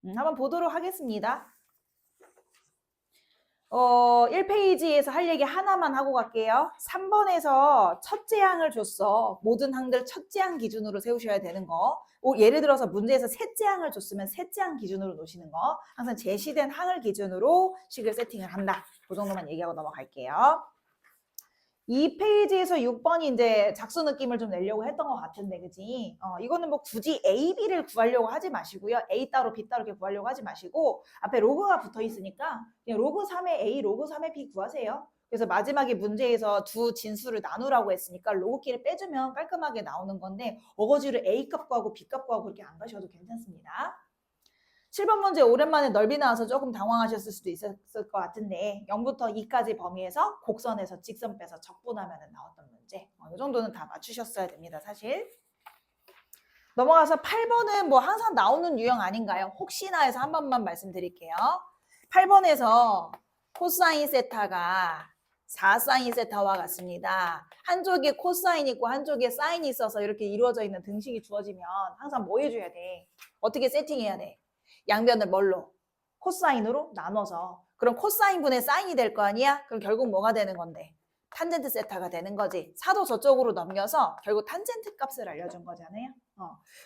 한번 보도록 하겠습니다. 1페이지에서 할 얘기 하나만 하고 갈게요. 3번에서 첫째 항을 줬어. 모든 항들 첫째 항 기준으로 세우셔야 되는 거. 예를 들어서 문제에서 셋째 항을 줬으면 셋째 항 기준으로 놓으시는 거. 항상 제시된 항을 기준으로 식을 세팅을 한다. 그 정도만 얘기하고 넘어갈게요. 2페이지에서 6번이 이제 작수 느낌을 좀 내려고 했던 것 같은데, 그지? 이거는 뭐 굳이 A, B를 구하려고 하지 마시고요. A 따로 B 따로 이렇게 구하려고 하지 마시고 앞에 로그가 붙어 있으니까 그냥 로그 3의 A, 로그 3의 B 구하세요. 그래서 마지막에 문제에서 두 진수를 나누라고 했으니까 로그끼리 빼주면 깔끔하게 나오는 건데 어거지로 A 값 구하고 B 값 구하고 그렇게 안 가셔도 괜찮습니다. 7번 문제 오랜만에 넓이 나와서 조금 당황하셨을 수도 있었을 것 같은데 0부터 2까지 범위에서 곡선에서 직선 빼서 적분하면 나왔던 문제. 이 정도는 다 맞추셨어야 됩니다. 사실. 넘어가서 8번은 뭐 항상 나오는 유형 아닌가요? 혹시나 해서 한 번만 말씀드릴게요. 8번에서 코사인 세타가 4사인 세타와 같습니다. 한쪽에 코사인 있고 한쪽에 사인이 있어서 이렇게 이루어져 있는 등식이 주어지면 항상 뭐 해줘야 돼? 어떻게 세팅해야 돼? 양변을 뭘로? 코사인으로 나눠서. 그럼 코사인분의 사인이 될 거 아니야? 그럼 결국 뭐가 되는 건데? 탄젠트 세타가 되는 거지. 사도 저쪽으로 넘겨서 결국 탄젠트 값을 알려준 거잖아요.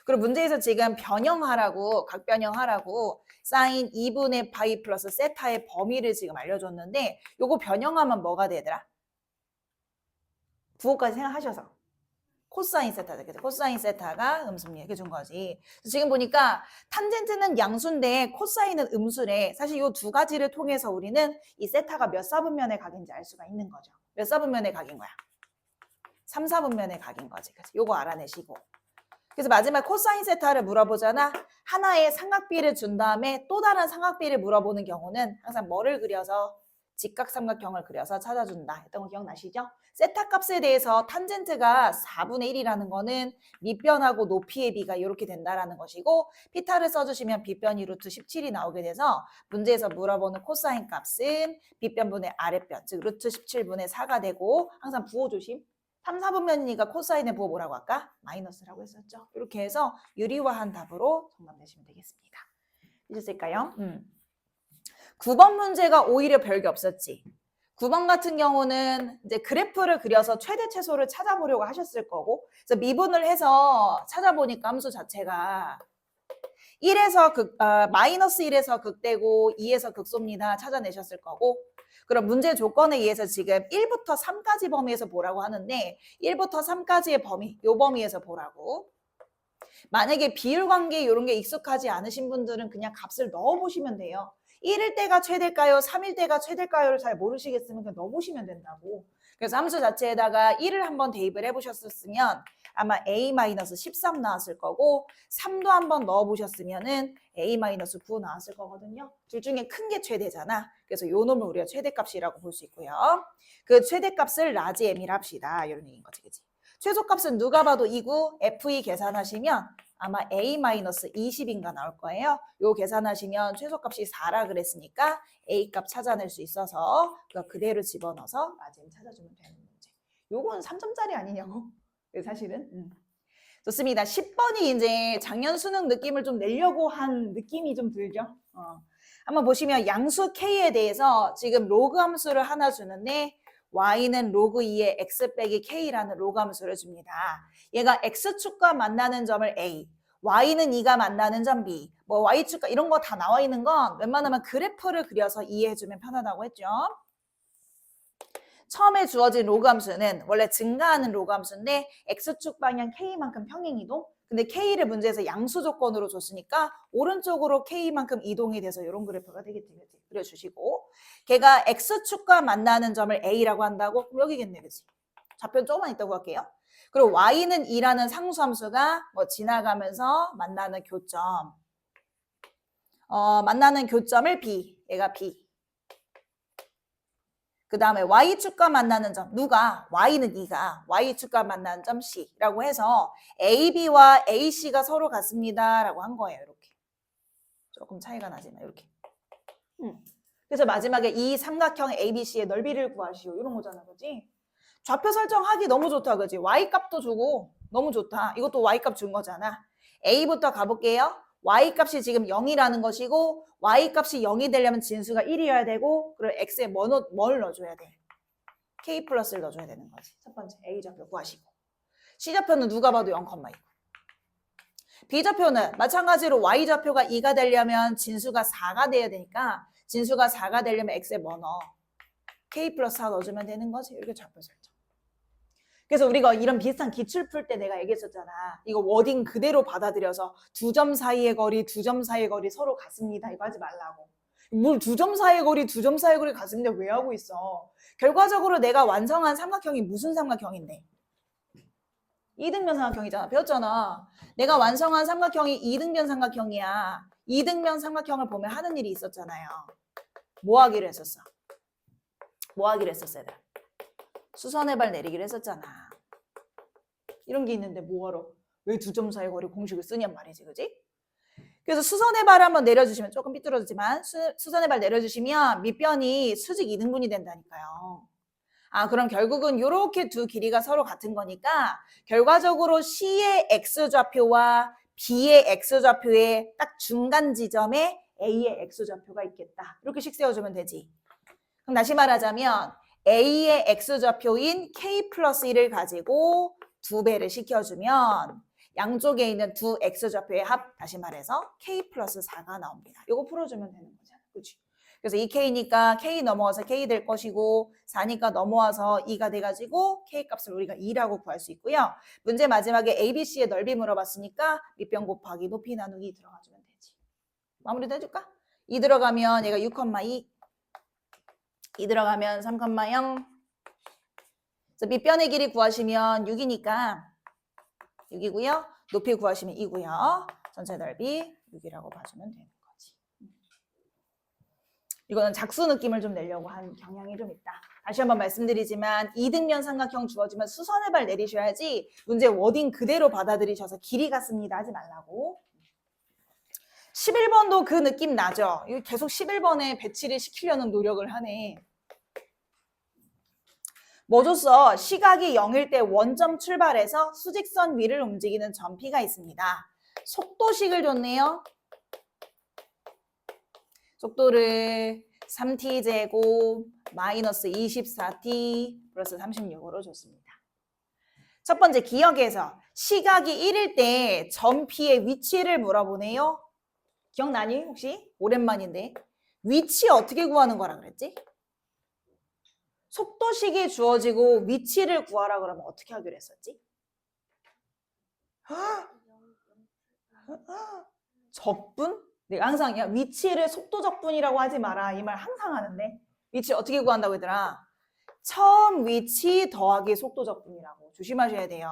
그리고 문제에서 지금 변형하라고, 각변형하라고 사인 2분의 파이 플러스 세타의 범위를 지금 알려줬는데 요거 변형하면 뭐가 되더라? 부호까지 생각하셔서. 코사인 세타죠. 코사인 세타가 음수입니다. 이렇게 준 거지. 지금 보니까 탄젠트는 양수인데 코사인은 음수래. 사실 이 두 가지를 통해서 우리는 이 세타가 몇 사분면의 각인지 알 수가 있는 거죠. 몇 사분면의 각인 거야? 3, 4분면의 각인 거지. 그래서 요거 알아내시고. 그래서 마지막 코사인 세타를 물어보잖아. 하나의 삼각비를 준 다음에 또 다른 삼각비를 물어보는 경우는 항상 뭐를 그려서 직각삼각형을 그려서 찾아준다 했던 거 기억나시죠? 세타 값에 대해서 탄젠트가 4분의 1이라는 거는 밑변하고 높이의 비가 이렇게 된다라는 것이고 피타를 써주시면 빗변이 루트 17이 나오게 돼서 문제에서 물어보는 코사인 값은 빗변분의 아랫변 즉 루트 17분의 4가 되고 항상 부호 조심. 3, 4분면이니까 코사인의 부호 뭐라고 할까? 마이너스라고 했었죠. 이렇게 해서 유리화한 답으로 정답 내시면 되겠습니다. 이해됐을까요? 9번 문제가 오히려 별게 없었지. 9번 같은 경우는 이제 그래프를 그려서 최대 최소를 찾아보려고 하셨을 거고 그래서 미분을 해서 찾아보니까 함수 자체가 1에서 마이너스 1에서 극되고 2에서 극소입니다. 찾아내셨을 거고 그럼 문제 조건에 의해서 지금 1부터 3까지 범위에서 보라고 하는데 1부터 3까지의 범위, 요 범위에서 보라고. 만약에 비율관계 이런 게 익숙하지 않으신 분들은 그냥 값을 넣어보시면 돼요. 1일 때가 최대일까요? 3일 때가 최대일까요를 잘 모르시겠으면 그냥 넣어보시면 된다고. 그래서 함수 자체에다가 1을 한번 대입을 해보셨었으면 아마 A-13 나왔을 거고 3도 한번 넣어보셨으면은 A-9 나왔을 거거든요. 둘 중에 큰 게 최대잖아. 그래서 요 놈을 우리가 최대값이라고 볼 수 있고요. 그 최대값을 라지 M이라 합시다. 이런 얘기인 거지. 그치? 최소값은 누가 봐도 2구 FE 계산하시면 아마 A-20인가 나올 거예요. 요 계산하시면 최소값이 4라 그랬으니까 A값 찾아낼 수 있어서 그대로 집어넣어서 라지 M 찾아주면 되는 문제. 요건 3점짜리 아니냐고. 사실은. 좋습니다. 10번이 이제 작년 수능 느낌을 좀 내려고 한 느낌이 좀 들죠. 한번 보시면 양수 K에 대해서 지금 로그 함수를 하나 주는데 y는 로그 2의 x 빼기 k라는 로그 함수를 줍니다. 얘가 x축과 만나는 점을 a, y는 2가 만나는 점 b, 뭐 y축과 이런 거 다 나와 있는 건 웬만하면 그래프를 그려서 이해해주면 편하다고 했죠. 처음에 주어진 로그 함수는 원래 증가하는 로그 함수인데 x축 방향 k만큼 평행이동. 근데 k를 문제에서 양수 조건으로 줬으니까 오른쪽으로 k만큼 이동이 돼서 이런 그래프가 되겠지. 그려주시고 걔가 x축과 만나는 점을 a라고 한다고? 그럼 여기겠네. 그치? 좌표는 조금만 있다고 할게요. 그리고 y는 2라는 상수함수가 뭐 지나가면서 만나는 교점. 만나는 교점을 b. 얘가 b. 그 다음에 y축과 만나는 점, 누가? y는 2가 y축과 만나는 점 C라고 해서 AB와 AC가 서로 같습니다 라고 한 거예요. 이렇게. 조금 차이가 나지만 이렇게. 그래서 마지막에 이 삼각형 ABC의 넓이를 구하시오. 이런 거잖아. 그지? 좌표 설정하기 너무 좋다. 그지? Y값도 주고 너무 좋다. 이것도 Y값 준 거잖아. A부터 가볼게요. y값이 지금 0이라는 것이고 y값이 0이 되려면 진수가 1이어야 되고 그리고 x에 뭘 넣어줘야 돼? k 플러스를 넣어줘야 되는 거지. 첫 번째 a좌표 구하시고 c좌표는 누가 봐도 0,2고 b좌표는 마찬가지로 y좌표가 2가 되려면 진수가 4가 돼야 되니까 진수가 4가 되려면 x에 뭐 넣어? k 플러스 4 넣어주면 되는 거지. 이렇게 좌표 설정. 그래서 우리가 이런 비슷한 기출 풀 때 내가 얘기했었잖아. 이거 워딩 그대로 받아들여서 두 점 사이의 거리, 두 점 사이의 거리 서로 같습니다. 이거 하지 말라고. 뭘 두 점 사이의 거리, 두 점 사이의 거리 같습니다. 왜 하고 있어? 결과적으로 내가 완성한 삼각형이 무슨 삼각형인데? 이등변 삼각형이잖아. 배웠잖아. 내가 완성한 삼각형이 이등변 삼각형이야. 이등변 삼각형을 보면 하는 일이 있었잖아요. 뭐 하기로 했었어? 뭐 하기로 했었어, 얘들아? 수선의 발 내리기로 했었잖아. 이런 게 있는데 뭐하러? 왜 두 점 사이 거리 공식을 쓰냔 말이지, 그지? 그래서 수선의 발 한번 내려주시면 조금 삐뚤어지지만 수선의 발 내려주시면 밑변이 수직 이등분이 된다니까요. 아, 그럼 결국은 이렇게 두 길이가 서로 같은 거니까 결과적으로 C의 X좌표와 B의 X좌표의 딱 중간 지점에 A의 X좌표가 있겠다. 이렇게 식 세워주면 되지. 그럼 다시 말하자면 A의 X좌표인 K 플러스 1을 가지고 2배를 시켜주면 양쪽에 있는 두 X좌표의 합, 다시 말해서 K 플러스 4가 나옵니다. 이거 풀어주면 되는 거잖아. 그치? 그래서 2K니까 K 넘어와서 K 될 것이고 4니까 넘어와서 2가 돼가지고 K 값을 우리가 2라고 구할 수 있고요. 문제 마지막에 ABC의 넓이 물어봤으니까 밑변 곱하기 높이 나누기 들어가주면 되지. 마무리도 해줄까? 2 들어가면 얘가 6,2 2 들어가면 3,0 그래서 밑변의 길이 구하시면 6이니까 6이고요. 높이 구하시면 2고요. 전체 넓이 6이라고 봐주면 되는 거지. 이거는 작수 느낌을 좀 내려고 한 경향이 좀 있다. 다시 한번 말씀드리지만 이등변 삼각형 주어지면 수선의 발 내리셔야지 문제 워딩 그대로 받아들이셔서 길이 같습니다 하지 말라고. 11번도 그 느낌 나죠? 이거 계속 11번에 배치를 시키려는 노력을 하네. 뭐 줬어? 시각이 0일 때 원점 출발해서 수직선 위를 움직이는 점피가 있습니다. 속도식을 줬네요. 속도를 3t제곱 마이너스 24t 플러스 36으로 줬습니다. 첫 번째 기억에서 시각이 1일 때 점피의 위치를 물어보네요. 기억나니 혹시? 오랜만인데. 위치 어떻게 구하는 거라 그랬지? 속도식이 주어지고 위치를 구하라 그러면 어떻게 하기로 했었지? 적분? 내가 항상 야 위치를 속도 적분이라고 하지 마라 이 말 항상 하는데 위치 어떻게 구한다고 얘들아? 처음 위치 더하기 속도 적분이라고 조심하셔야 돼요.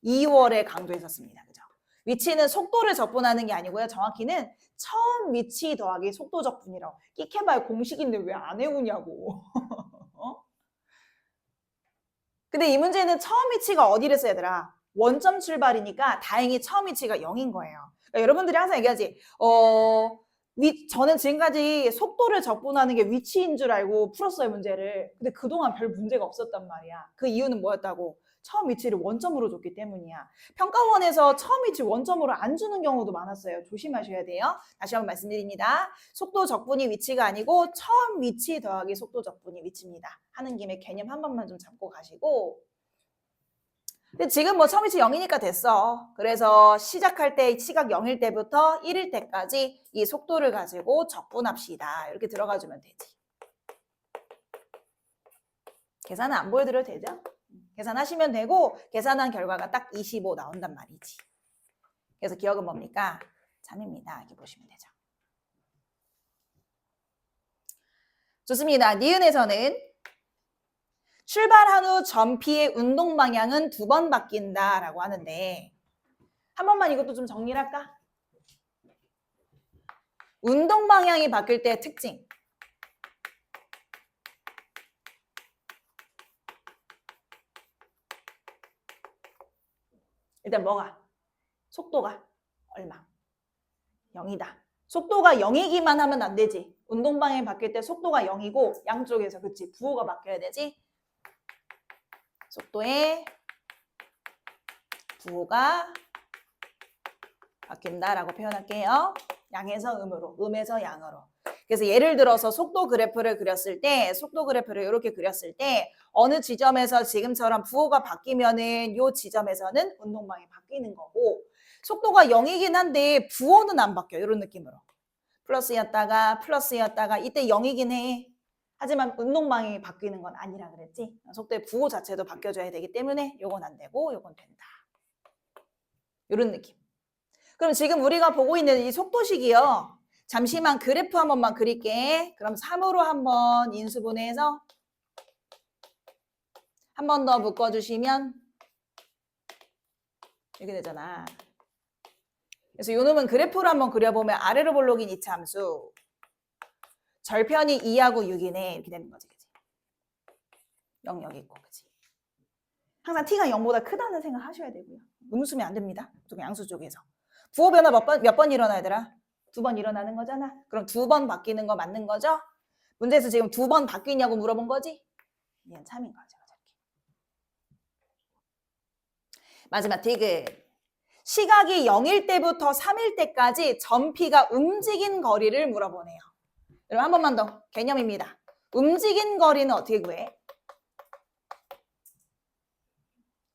2월에 강조했었습니다. 그죠? 위치는 속도를 적분하는 게 아니고요. 정확히는 처음 위치 더하기 속도 적분이라고. 끼케말 공식인데 왜 안 외우냐고. 어? 근데 이 문제는 처음 위치가 어디랬어 얘들아? 원점 출발이니까 다행히 처음 위치가 0인 거예요. 그러니까 여러분들이 항상 얘기하지. 저는 지금까지 속도를 적분하는 게 위치인 줄 알고 풀었어요 문제를. 근데 그동안 별 문제가 없었단 말이야. 그 이유는 뭐였다고? 처음 위치를 원점으로 줬기 때문이야. 평가원에서 처음 위치 원점으로 안 주는 경우도 많았어요. 조심하셔야 돼요. 다시 한번 말씀드립니다. 속도 적분이 위치가 아니고 처음 위치 더하기 속도 적분이 위치입니다. 하는 김에 개념 한 번만 좀 잡고 가시고. 근데 지금 뭐 처음 위치 0이니까 됐어. 그래서 시작할 때 시각 0일 때부터 1일 때까지 이 속도를 가지고 적분합시다. 이렇게 들어가주면 되지. 계산은 안 보여드려도 되죠? 계산하시면 되고 계산한 결과가 딱 25 나온단 말이지. 그래서 기억은 뭡니까? 3입니다. 이렇게 보시면 되죠. 좋습니다. 니은에서는 출발한 후 점피의 운동 방향은 2번 바뀐다라고 하는데 한 번만 이것도 좀 정리를 할까? 운동 방향이 바뀔 때 특징. 일단 뭐가? 속도가 얼마? 0이다. 속도가 0이기만 하면 안 되지. 운동 방향이 바뀔 때 속도가 0이고 양쪽에서 그치 부호가 바뀌어야 되지. 속도의 부호가 바뀐다라고 표현할게요. 양에서 음으로, 음에서 양으로. 그래서 예를 들어서 속도 그래프를 그렸을 때, 속도 그래프를 이렇게 그렸을 때 어느 지점에서 지금처럼 부호가 바뀌면은 요 지점에서는 운동방이 바뀌는 거고, 속도가 0이긴 한데 부호는 안 바뀌어. 이런 느낌으로. 플러스였다가 이때 0이긴 해. 하지만 운동방이 바뀌는 건 아니라 그랬지. 속도의 부호 자체도 바뀌어줘야 되기 때문에 요건 안 되고 요건 된다. 이런 느낌. 그럼 지금 우리가 보고 있는 이 속도식이요. 잠시만 그래프 한 번만 그릴게. 그럼 3으로 한번 인수분해해서 한 번 더 묶어주시면 이렇게 되잖아. 그래서 요 놈은 그래프로 한번 그려보면 아래로 볼록인 이차함수 절편이 2하고 6이네 이렇게 되는 거지. 그치? 0 여기 있고 그치? 항상 t가 0보다 크다는 생각 하셔야 되고요. 음수면 안 됩니다. 양수 쪽에서. 부호 변화 몇 번 일어나 얘들아? 2번 일어나는 거잖아. 그럼 2번 바뀌는 거 맞는 거죠? 문제에서 지금 2번 바뀌냐고 물어본 거지? 얘는 참인 거죠. 마지막 디귿. 시각이 0일 때부터 3일 때까지 전피가 움직인 거리를 물어보네요. 여러분 한 번만 더 개념입니다. 움직인 거리는 어떻게 구해?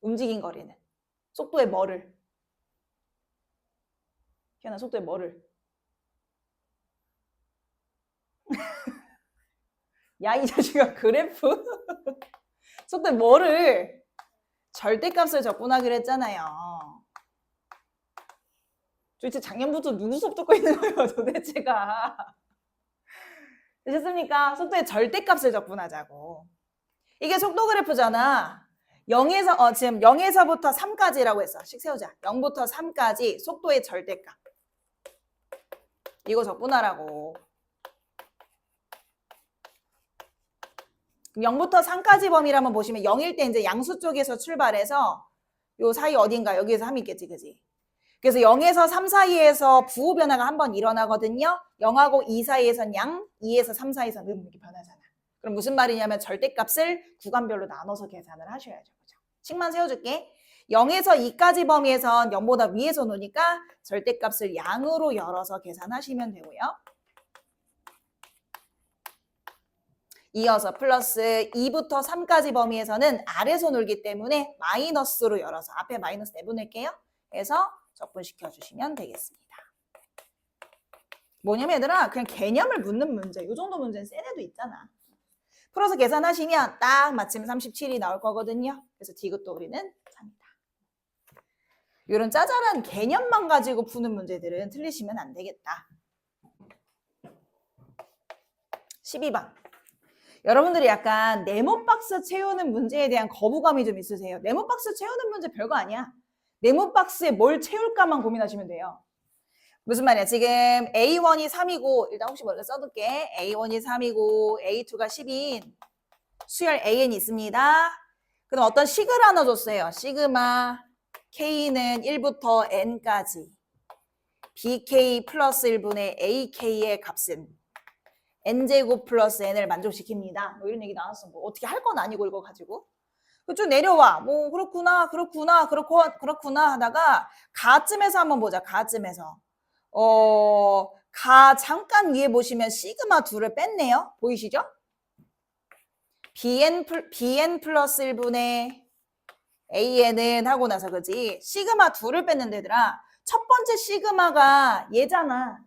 움직인 거리는 속도의 뭐를? 희연아 속도의 뭐를? 야 이 자식아 그래프? 속도의 뭐를? 절대값을 적분하기로 했잖아요. 도대체 작년부터 누구 수업 듣고 있는 거예요 도대체가. 되셨습니까? 속도의 절대값을 적분하자고. 이게 속도 그래프잖아. 0에서 지금 0에서부터 3까지라고 했어. 식 세우자. 0부터 3까지 속도의 절대값. 이거 적분하라고. 0부터 3까지 범위를 보시면 0일 때 이제 양수 쪽에서 출발해서 요 사이 어딘가 여기에서 3이 있겠지, 그지? 그래서 0에서 3 사이에서 부호 변화가 한번 일어나거든요. 0하고 2 사이에선 양, 2에서 3 사이에선 이렇게 변하잖아. 그럼 무슨 말이냐면 절대값을 구간별로 나눠서 계산을 하셔야죠. 그죠? 식만 세워줄게. 0에서 2까지 범위에선 0보다 위에서 노니까 절대값을 양으로 열어서 계산하시면 되고요. 이어서 플러스 2부터 3까지 범위에서는 아래서 놀기 때문에 마이너스로 열어서 앞에 마이너스 내보낼게요. 그래서 적분시켜 주시면 되겠습니다. 뭐냐면 얘들아 그냥 개념을 묻는 문제. 이 정도 문제는 센 애도 있잖아. 풀어서 계산하시면 딱 마침 37이 나올 거거든요. 그래서 디귿도 우리는 3이다. 이런 짜잘한 개념만 가지고 푸는 문제들은 틀리시면 안 되겠다. 12번. 여러분들이 약간 네모박스 채우는 문제에 대한 거부감이 좀 있으세요. 네모박스 채우는 문제 별거 아니야. 네모박스에 뭘 채울까만 고민하시면 돼요. 무슨 말이야? 지금 A1이 3이고 일단 혹시 먼저 써둘게. A1이 3이고 A2가 10인 수열 AN이 있습니다. 그럼 어떤 식을 하나 줬어요. 시그마 K는 1부터 N까지 BK 플러스 1분의 AK의 값은 N제곱 플러스 N을 만족시킵니다. 뭐 이런 얘기 나왔어. 뭐 어떻게 할 건 아니고 이거 가지고. 쭉 내려와. 뭐 그렇구나 하다가 가쯤에서 한번 보자. 가쯤에서. 가 잠깐 위에 보시면 시그마 2를 뺐네요. 보이시죠? BN 플러스 1분의 AN은 하고 나서 그지? 시그마 2를 뺐는데 얘들아 첫 번째 시그마가 얘잖아.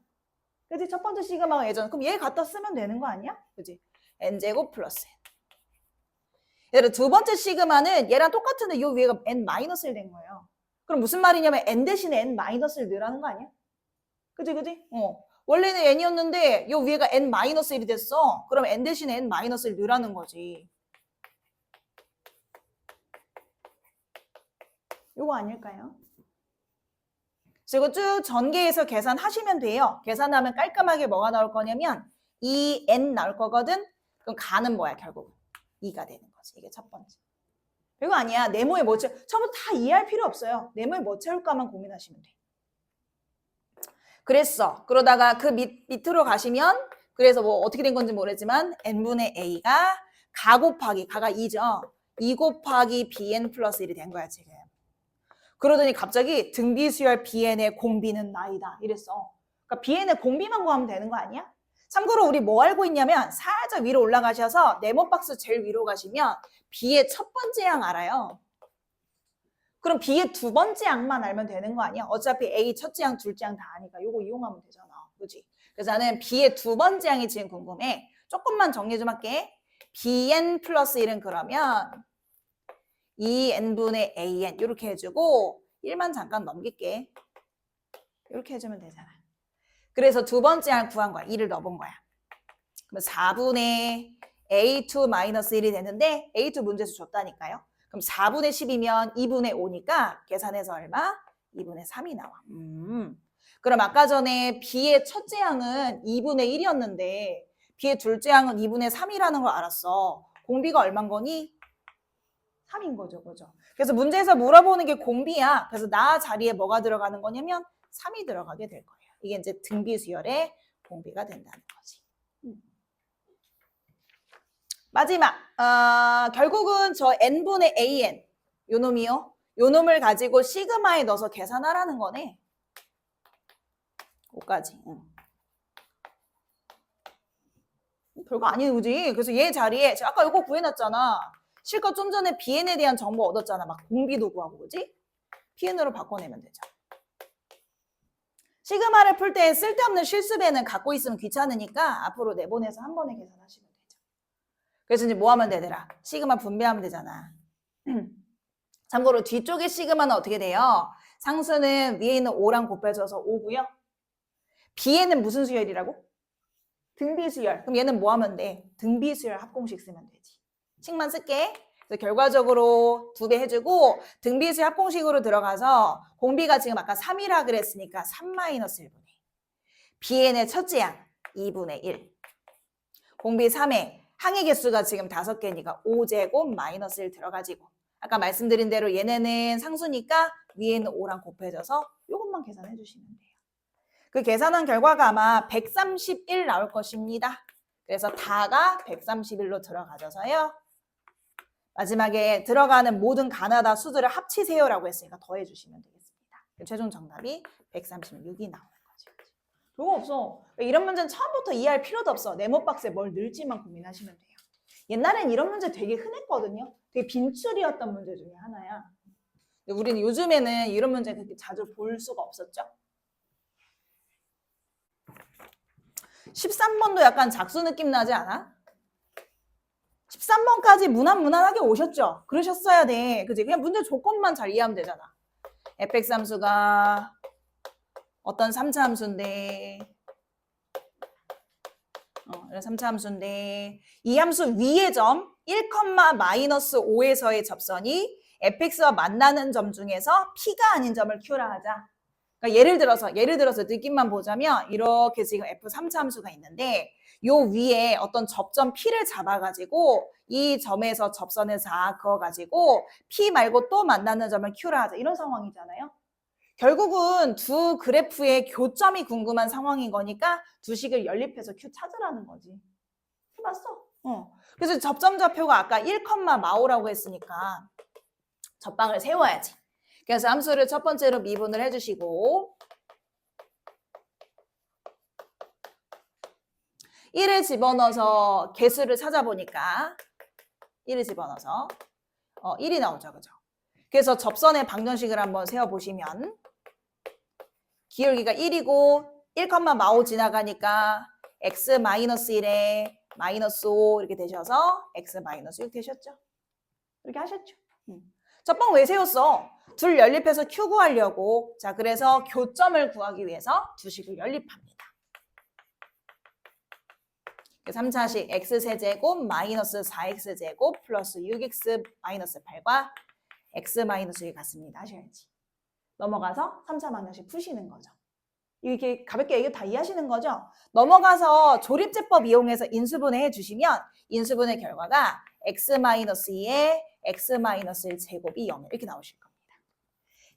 그지? 첫 번째 시그마가 얘잖아. 그럼 얘 갖다 쓰면 되는 거 아니야? 그지? N제곱 플러스 N. 얘들아 두 번째 시그마는 얘랑 똑같은데 요 위에가 N-1 된 거예요. 그럼 무슨 말이냐면 N 대신에 N-1을 넣으라는 거 아니야? 그지? 원래는 N이었는데 요 위에가 N-1이 됐어. 그럼 N 대신에 N-1을 넣으라는 거지. 요거 아닐까요? 그리고 쭉 전개해서 계산하시면 돼요. 계산하면 깔끔하게 뭐가 나올 거냐면 2N 나올 거거든. 그럼 가는 뭐야 결국? 2가 되는 거지. 이게 첫 번째. 별거 아니야. 네모에 뭐 채울 처음부터 다 이해할 필요 없어요. 네모에 뭐 채울까만 고민하시면 돼. 그랬어. 그러다가 그 밑으로 가시면 그래서 뭐 어떻게 된 건지 모르지만 n분의 a가 가 곱하기 가가 2죠. 2 곱하기 bn 플러스 1이 된 거야 지금. 그러더니 갑자기 등비수열 Bn의 공비는 나이다 이랬어. 그러니까 Bn의 공비만 구하면 되는 거 아니야? 참고로 우리 뭐 알고 있냐면 살짝 위로 올라가셔서 네모 박스 제일 위로 가시면 B의 첫 번째 양 알아요. 그럼 B의 두 번째 양만 알면 되는 거 아니야? 어차피 A 첫째 양, 둘째 양 다 아니까 요거 이용하면 되잖아. 그렇지? 그래서 나는 B의 두 번째 양이 지금 궁금해. 조금만 정리 좀 할게. Bn 플러스 1은 그러면 2n분의 an 이렇게 해주고 1만 잠깐 넘길게. 이렇게 해주면 되잖아. 그래서 두 번째 양 구한 거야. 2를 넣어본 거야. 그럼 4분의 a2-1이 되는데 a2 문제에서 줬다니까요. 그럼 4분의 10이면 2분의 5니까 계산해서 얼마? 2분의 3이 나와. 그럼 아까 전에 B의 첫째 양은 2분의 1이었는데 B의 둘째 양은 2분의 3이라는 걸 알았어. 공비가 얼만 거니? 3인 거죠. 그죠? 그래서 문제에서 물어보는 게 공비야. 그래서 나 자리에 뭐가 들어가는 거냐면 3이 들어가게 될 거예요. 이게 이제 등비수열의 공비가 된다는 거지. 마지막 결국은 저 n분의 an 요 놈이요. 요 놈을 가지고 시그마에 넣어서 계산하라는 거네. 5까지. 별거 아니지, 그지? 그래서 얘 자리에 제가 아까 요거 구해놨잖아. 실컷 좀 전에 BN에 대한 정보 얻었잖아. 막 공비도 구하고, 그지? PN으로 바꿔내면 되죠. 시그마를 풀 때 쓸데없는 실수배는 갖고 있으면 귀찮으니까 앞으로 내보내서 한 번에 계산하시면 되죠. 그래서 이제 뭐 하면 되더라? 시그마 분배하면 되잖아. 참고로 뒤쪽에 시그마는 어떻게 돼요? 상수는 위에 있는 5랑 곱해져서 5고요. B에는 무슨 수열이라고? 등비수열. 그럼 얘는 뭐 하면 돼? 등비수열 합공식 쓰면 되지. 식만 쓸게. 그래서 결과적으로 2배 해주고 등비수열 합공식으로 들어가서 공비가 지금 아까 3이라 그랬으니까 3-1분의 Bn의 첫째 양 2분의 1. 공비 3에 항의 개수가 지금 5개니까 5제곱 마이너스 1 들어가지고 아까 말씀드린 대로 얘네는 상수니까 위에 있는 5랑 곱해져서 이것만 계산해 주시면 돼요. 그 계산한 결과가 아마 131 나올 것입니다. 그래서 다가 131로 들어가져서요. 마지막에 들어가는 모든 가나다 수들을 합치세요라고 했으니까 더해 주시면 되겠습니다. 최종 정답이 136이 나오는 거죠. 별거 없어. 이런 문제는 처음부터 이해할 필요도 없어. 네모 박스에 뭘 넣을지만 고민하시면 돼요. 옛날엔 이런 문제 되게 흔했거든요. 되게 빈출이었던 문제 중에 하나야. 근데 우리는 요즘에는 이런 문제 그렇게 자주 볼 수가 없었죠. 13번도 약간 작수 느낌 나지 않아? 13번까지 무난무난하게 오셨죠? 그러셨어야 돼. 그치? 그냥 문제 조건만 잘 이해하면 되잖아. fx 함수가 어떤 3차 함수인데 3차 함수인데 이 함수 위의 점 1,-5에서의 접선이 fx와 만나는 점 중에서 p가 아닌 점을 q라 하자. 그러니까 예를 들어서 느낌만 보자면 이렇게 지금 f 3차 함수가 있는데 요 위에 어떤 접점 P를 잡아가지고 이 점에서 접선을 그어가지고 P 말고 또 만나는 점을 Q라 하자. 이런 상황이잖아요. 결국은 두 그래프의 교점이 궁금한 상황인 거니까 두 식을 연립해서 Q 찾으라는 거지. 해봤어? 그래서 접점 좌표가 아까 1,마오라고 했으니까 접방을 세워야지. 그래서 함수를 첫 번째로 미분을 해주시고 1을 집어넣어서 개수를 찾아보니까 1을 집어넣어서 1이 나오죠. 그죠? 그래서 접선의 방정식을 한번 세워보시면 기울기가 1이고 1,마오 지나가니까 x-1에 -5 이렇게 되셔서 x-6 되셨죠? 이렇게 하셨죠? 접방 왜 세웠어? 둘 연립해서 Q 구하려고. 자, 그래서 교점을 구하기 위해서 두 식을 연립합니다. 3차식 x세제곱 마이너스 4x제곱 플러스 6x 마이너스 8과 x 마이너스 1 같습니다. 하셔야지. 넘어가서 3차 방정식 푸시는 거죠. 이렇게 가볍게 얘기 다 이해하시는 거죠? 넘어가서 조립제법 이용해서 인수분해 해주시면 인수분해 결과가 x 마이너스 2에 x 마이너스 1 제곱이 0 이렇게 나오실 겁니다.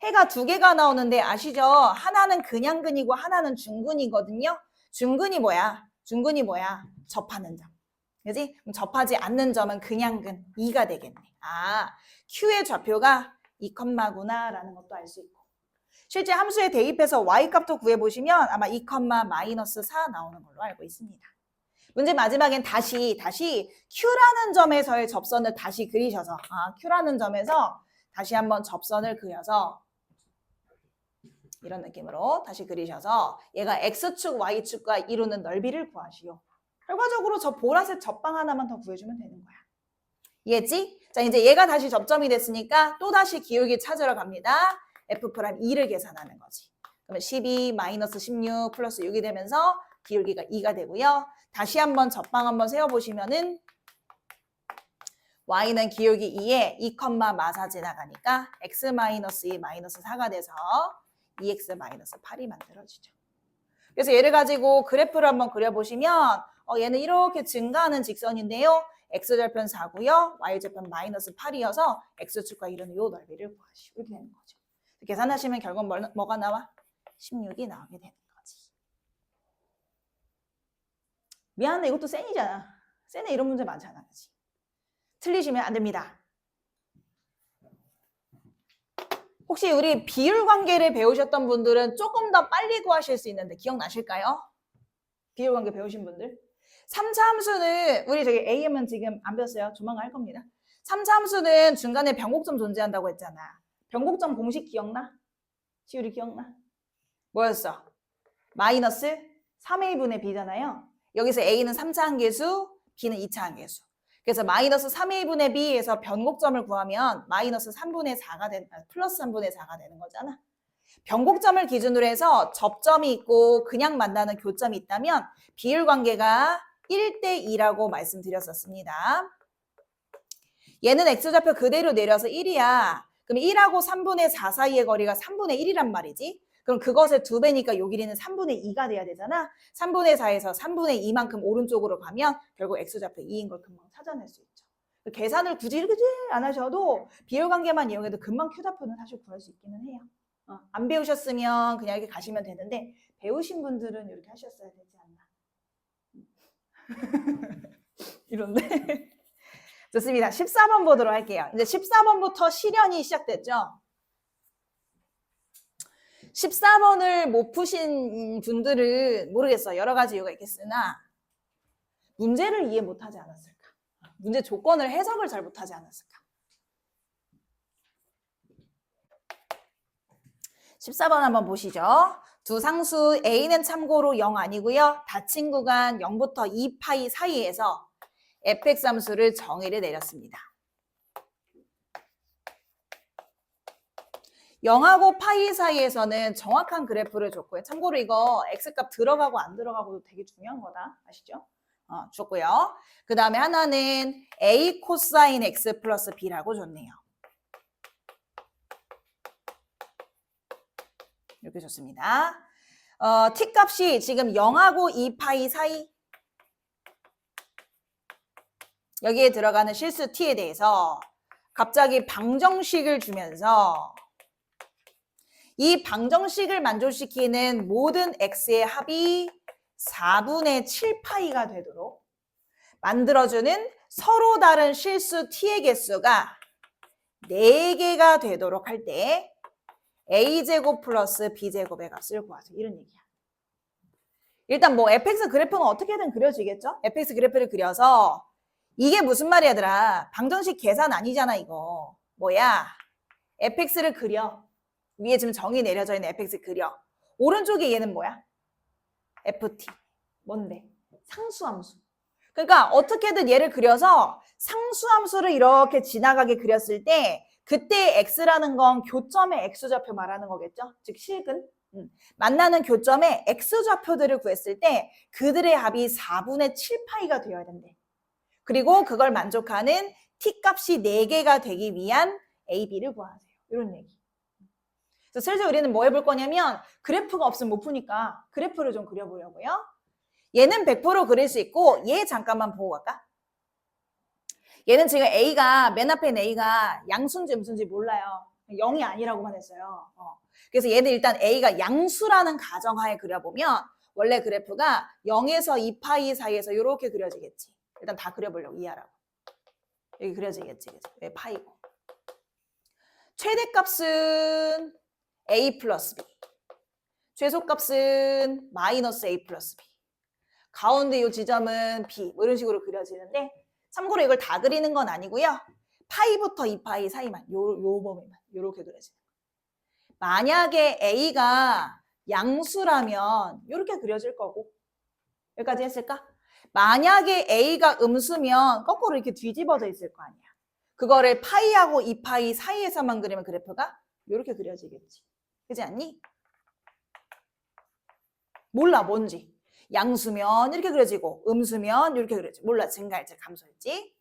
해가 두 개가 나오는데 아시죠? 하나는 그냥근이고 하나는 중근이거든요. 중근이 뭐야? 중근이 뭐야? 접하는 점. 그지? 그럼 접하지 않는 점은 그냥근 2가 되겠네. 아, Q의 좌표가 2컴마구나 라는 것도 알 수 있고 실제 함수에 대입해서 y값도 구해보시면 아마 2,-4 나오는 걸로 알고 있습니다. 문제 마지막엔 다시 Q라는 점에서의 접선을 다시 그리셔서 Q라는 점에서 다시 한번 접선을 그려서 이런 느낌으로 다시 그리셔서 얘가 X축, Y축과 이루는 넓이를 구하시오. 결과적으로 저 보라색 접방 하나만 더 구해주면 되는 거야. 이해했지? 자, 이제 얘가 다시 접점이 됐으니까 또 다시 기울기 찾으러 갑니다. F'2를 계산하는 거지. 그러면 12-16 플러스 6이 되면서 기울기가 2가 되고요. 다시 한번 접방 한번 세워보시면은 y는 기울기 2에 2,-4 지나가니까 x-2-4가 돼서 2x-8이 만들어지죠. 그래서 얘를 가지고 그래프를 한번 그려보시면 얘는 이렇게 증가하는 직선인데요. x절편 4고요. y절편 -8이어서 x축과 이루는 이 넓이를 구하시오. 이렇게 되는 거죠. 계산하시면 결국 뭐가 나와? 16이 나오게 되는 거지. 미안한데 이것도 센이잖아. 센에 이런 문제 많잖아. 그치? 틀리시면 안 됩니다. 혹시 우리 비율 관계를 배우셨던 분들은 조금 더 빨리 구하실 수 있는데 기억나실까요? 비율 관계 배우신 분들? 3차 함수는 우리 저기 AM은 지금 안 배웠어요. 조만간 할 겁니다. 3차 함수는 중간에 변곡점 존재한다고 했잖아. 변곡점 공식 기억나? 시율이 기억나? 뭐였어? 마이너스 3a 분의 b잖아요. 여기서 a는 3차 한계수, b는 2차 한계수. 그래서 마이너스 3a 분의 b에서 변곡점을 구하면 마이너스 3분의 4가 플러스 3분의 4가 되는 거잖아. 변곡점을 기준으로 해서 접점이 있고 그냥 만나는 교점이 있다면 비율 관계가 1대2라고 말씀드렸었습니다. 얘는 x좌표 그대로 내려서 1이야. 그럼 1하고 3분의 4 사이의 거리가 3분의 1이란 말이지. 그럼 그것의 2배니까 요 길이는 3분의 2가 돼야 되잖아. 3분의 4에서 3분의 2만큼 오른쪽으로 가면 결국 x좌표 2인 걸 금방 찾아낼 수 있죠. 계산을 굳이 이렇게 안 하셔도 비율관계만 이용해도 금방 Q좌표는 사실 구할 수 있기는 해요. 안 배우셨으면 그냥 이렇게 가시면 되는데 배우신 분들은 이렇게 하셨어야 되지 않나. 이런데. 좋습니다. 14번 보도록 할게요. 이제 14번부터 실현이 시작됐죠. 14번을 못 푸신 분들은 모르겠어요. 여러 가지 이유가 있겠으나 문제를 이해 못하지 않았을까? 문제 조건을 해석을 잘 못하지 않았을까? 14번 한번 보시죠. 두 상수 A는 참고로 0 아니고요. 닫힌 구간 0부터 2파이 사이에서 fx 함수를 정의를 내렸습니다. 0하고 파이 사이에서는 정확한 그래프를 줬고요. 참고로 이거 x값 들어가고 안 들어가고도 되게 중요한 거다. 아시죠? 줬고요. 그 다음에 하나는 a 코사인 x 플러스 b라고 줬네요. 이렇게 줬습니다. t 값이 지금 0하고 2파이 사이 여기에 들어가는 실수 t에 대해서 갑자기 방정식을 주면서 이 방정식을 만족시키는 모든 x의 합이 4분의 7파이가 되도록 만들어주는 서로 다른 실수 t의 개수가 4개가 되도록 할 때 a제곱 플러스 b제곱의 값을 구하세요. 이런 얘기야. 일단 뭐 fx 그래프는 어떻게든 그려지겠죠? fx 그래프를 그려서 이게 무슨 말이야 얘들아. 방정식 계산 아니잖아 이거. 뭐야? fx를 그려. 위에 지금 정의 내려져 있는 fx 그려. 오른쪽에 얘는 뭐야? ft. 뭔데? 상수함수. 그러니까 어떻게든 얘를 그려서 상수함수를 이렇게 지나가게 그렸을 때 그때 x라는 건 교점의 x좌표 말하는 거겠죠? 즉 실근. 만나는 교점의 x좌표들을 구했을 때 그들의 합이 4분의 7파이가 되어야 된대. 그리고 그걸 만족하는 t값이 4개가 되기 위한 a, b를 구하세요. 이런 얘기. 그래서 슬슬 우리는 뭐 해볼 거냐면 그래프가 없으면 못 푸니까 그래프를 좀 그려보려고요. 얘는 100% 그릴 수 있고 얘 잠깐만 보고 갈까? 얘는 지금 a가 맨 앞에 있는 a가 양수인지 음수인지 몰라요. 0이 아니라고만 했어요. 그래서 얘는 일단 a가 양수라는 가정하에 그려보면 원래 그래프가 0에서 2파이 사이에서 이렇게 그려지겠지. 일단 다 그려보려고 이해하라고. 여기 그려지겠지. 그죠? 왜 파이고. 최대값은 a 플러스 b. 최소값은 마이너스 a 플러스 b. 가운데 이 지점은 b. 뭐 이런 식으로 그려지는데 참고로 이걸 다 그리는 건 아니고요. 파이부터 2파이 사이만 요 범위만 요렇게 그려지는 거예요. 만약에 a가 양수라면 이렇게 그려질 거고 여기까지 했을까? 만약에 a가 음수면 거꾸로 이렇게 뒤집어져 있을 거 아니야. 그거를 파이하고 2파이 사이에서만 그리면 그래프가 이렇게 그려지겠지. 그렇지 않니? 몰라 뭔지. 양수면 이렇게 그려지고 음수면 이렇게 그려지고 몰라 증가할지 감소할지.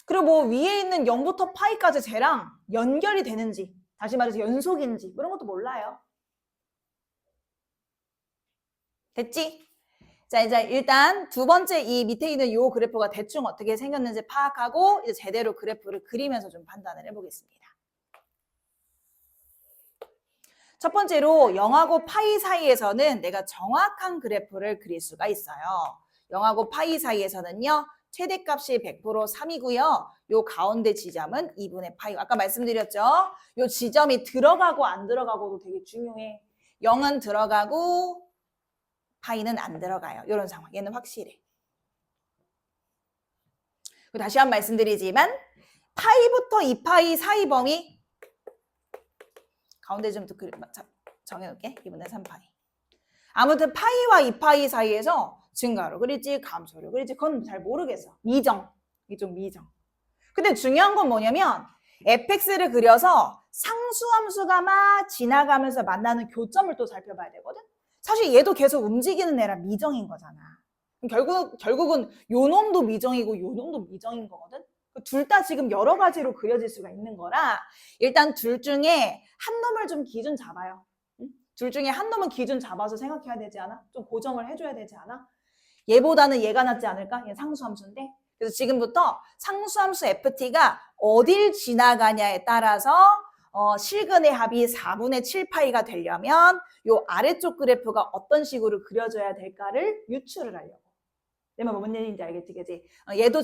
그리고 뭐 위에 있는 0부터 파이까지 쟤랑 연결이 되는지 다시 말해서 연속인지 이런 것도 몰라요. 됐지? 자 이제 일단 두 번째 이 밑에 있는 이 그래프가 대충 어떻게 생겼는지 파악하고 이제 제대로 그래프를 그리면서 좀 판단을 해보겠습니다. 첫 번째로 0하고 파이 사이에서는 내가 정확한 그래프를 그릴 수가 있어요. 0하고 파이 사이에서는요. 최대값이 100% 3이고요. 요 가운데 지점은 2분의 파이. 아까 말씀드렸죠. 요 지점이 들어가고 안 들어가고도 되게 중요해. 0은 들어가고 파이는 안 들어가요. 이런 상황. 얘는 확실해. 다시 한 번 말씀드리지만 파이부터 2파이 사이 범위 가운데 좀 정해놓을게. 2분의 3파이. 아무튼 파이와 2파이 사이에서 증가로 그릴지 감소로 그릴지 그건 잘 모르겠어. 미정. 이쪽 미정. 근데 중요한 건 뭐냐면 fx를 그려서 상수함수가 막 지나가면서 만나는 교점을 또 살펴봐야 되거든. 사실 얘도 계속 움직이는 애라 미정인 거잖아. 결국은 요 놈도 미정이고 요 놈도 미정인 거거든. 둘 다 지금 여러 가지로 그려질 수가 있는 거라 일단 둘 중에 한 놈을 좀 기준 잡아요. 둘 중에 한 놈은 기준 잡아서 생각해야 되지 않아? 좀 고정을 해줘야 되지 않아? 얘보다는 얘가 낫지 않을까? 얘 상수함수인데. 그래서 지금부터 상수함수 ft가 어딜 지나가냐에 따라서 실근의 합이 4분의 7파이가 되려면 요 아래쪽 그래프가 어떤 식으로 그려져야 될까를 유추를 하려고. 내 말 뭔 얘기인지 알겠지, 그지? 얘도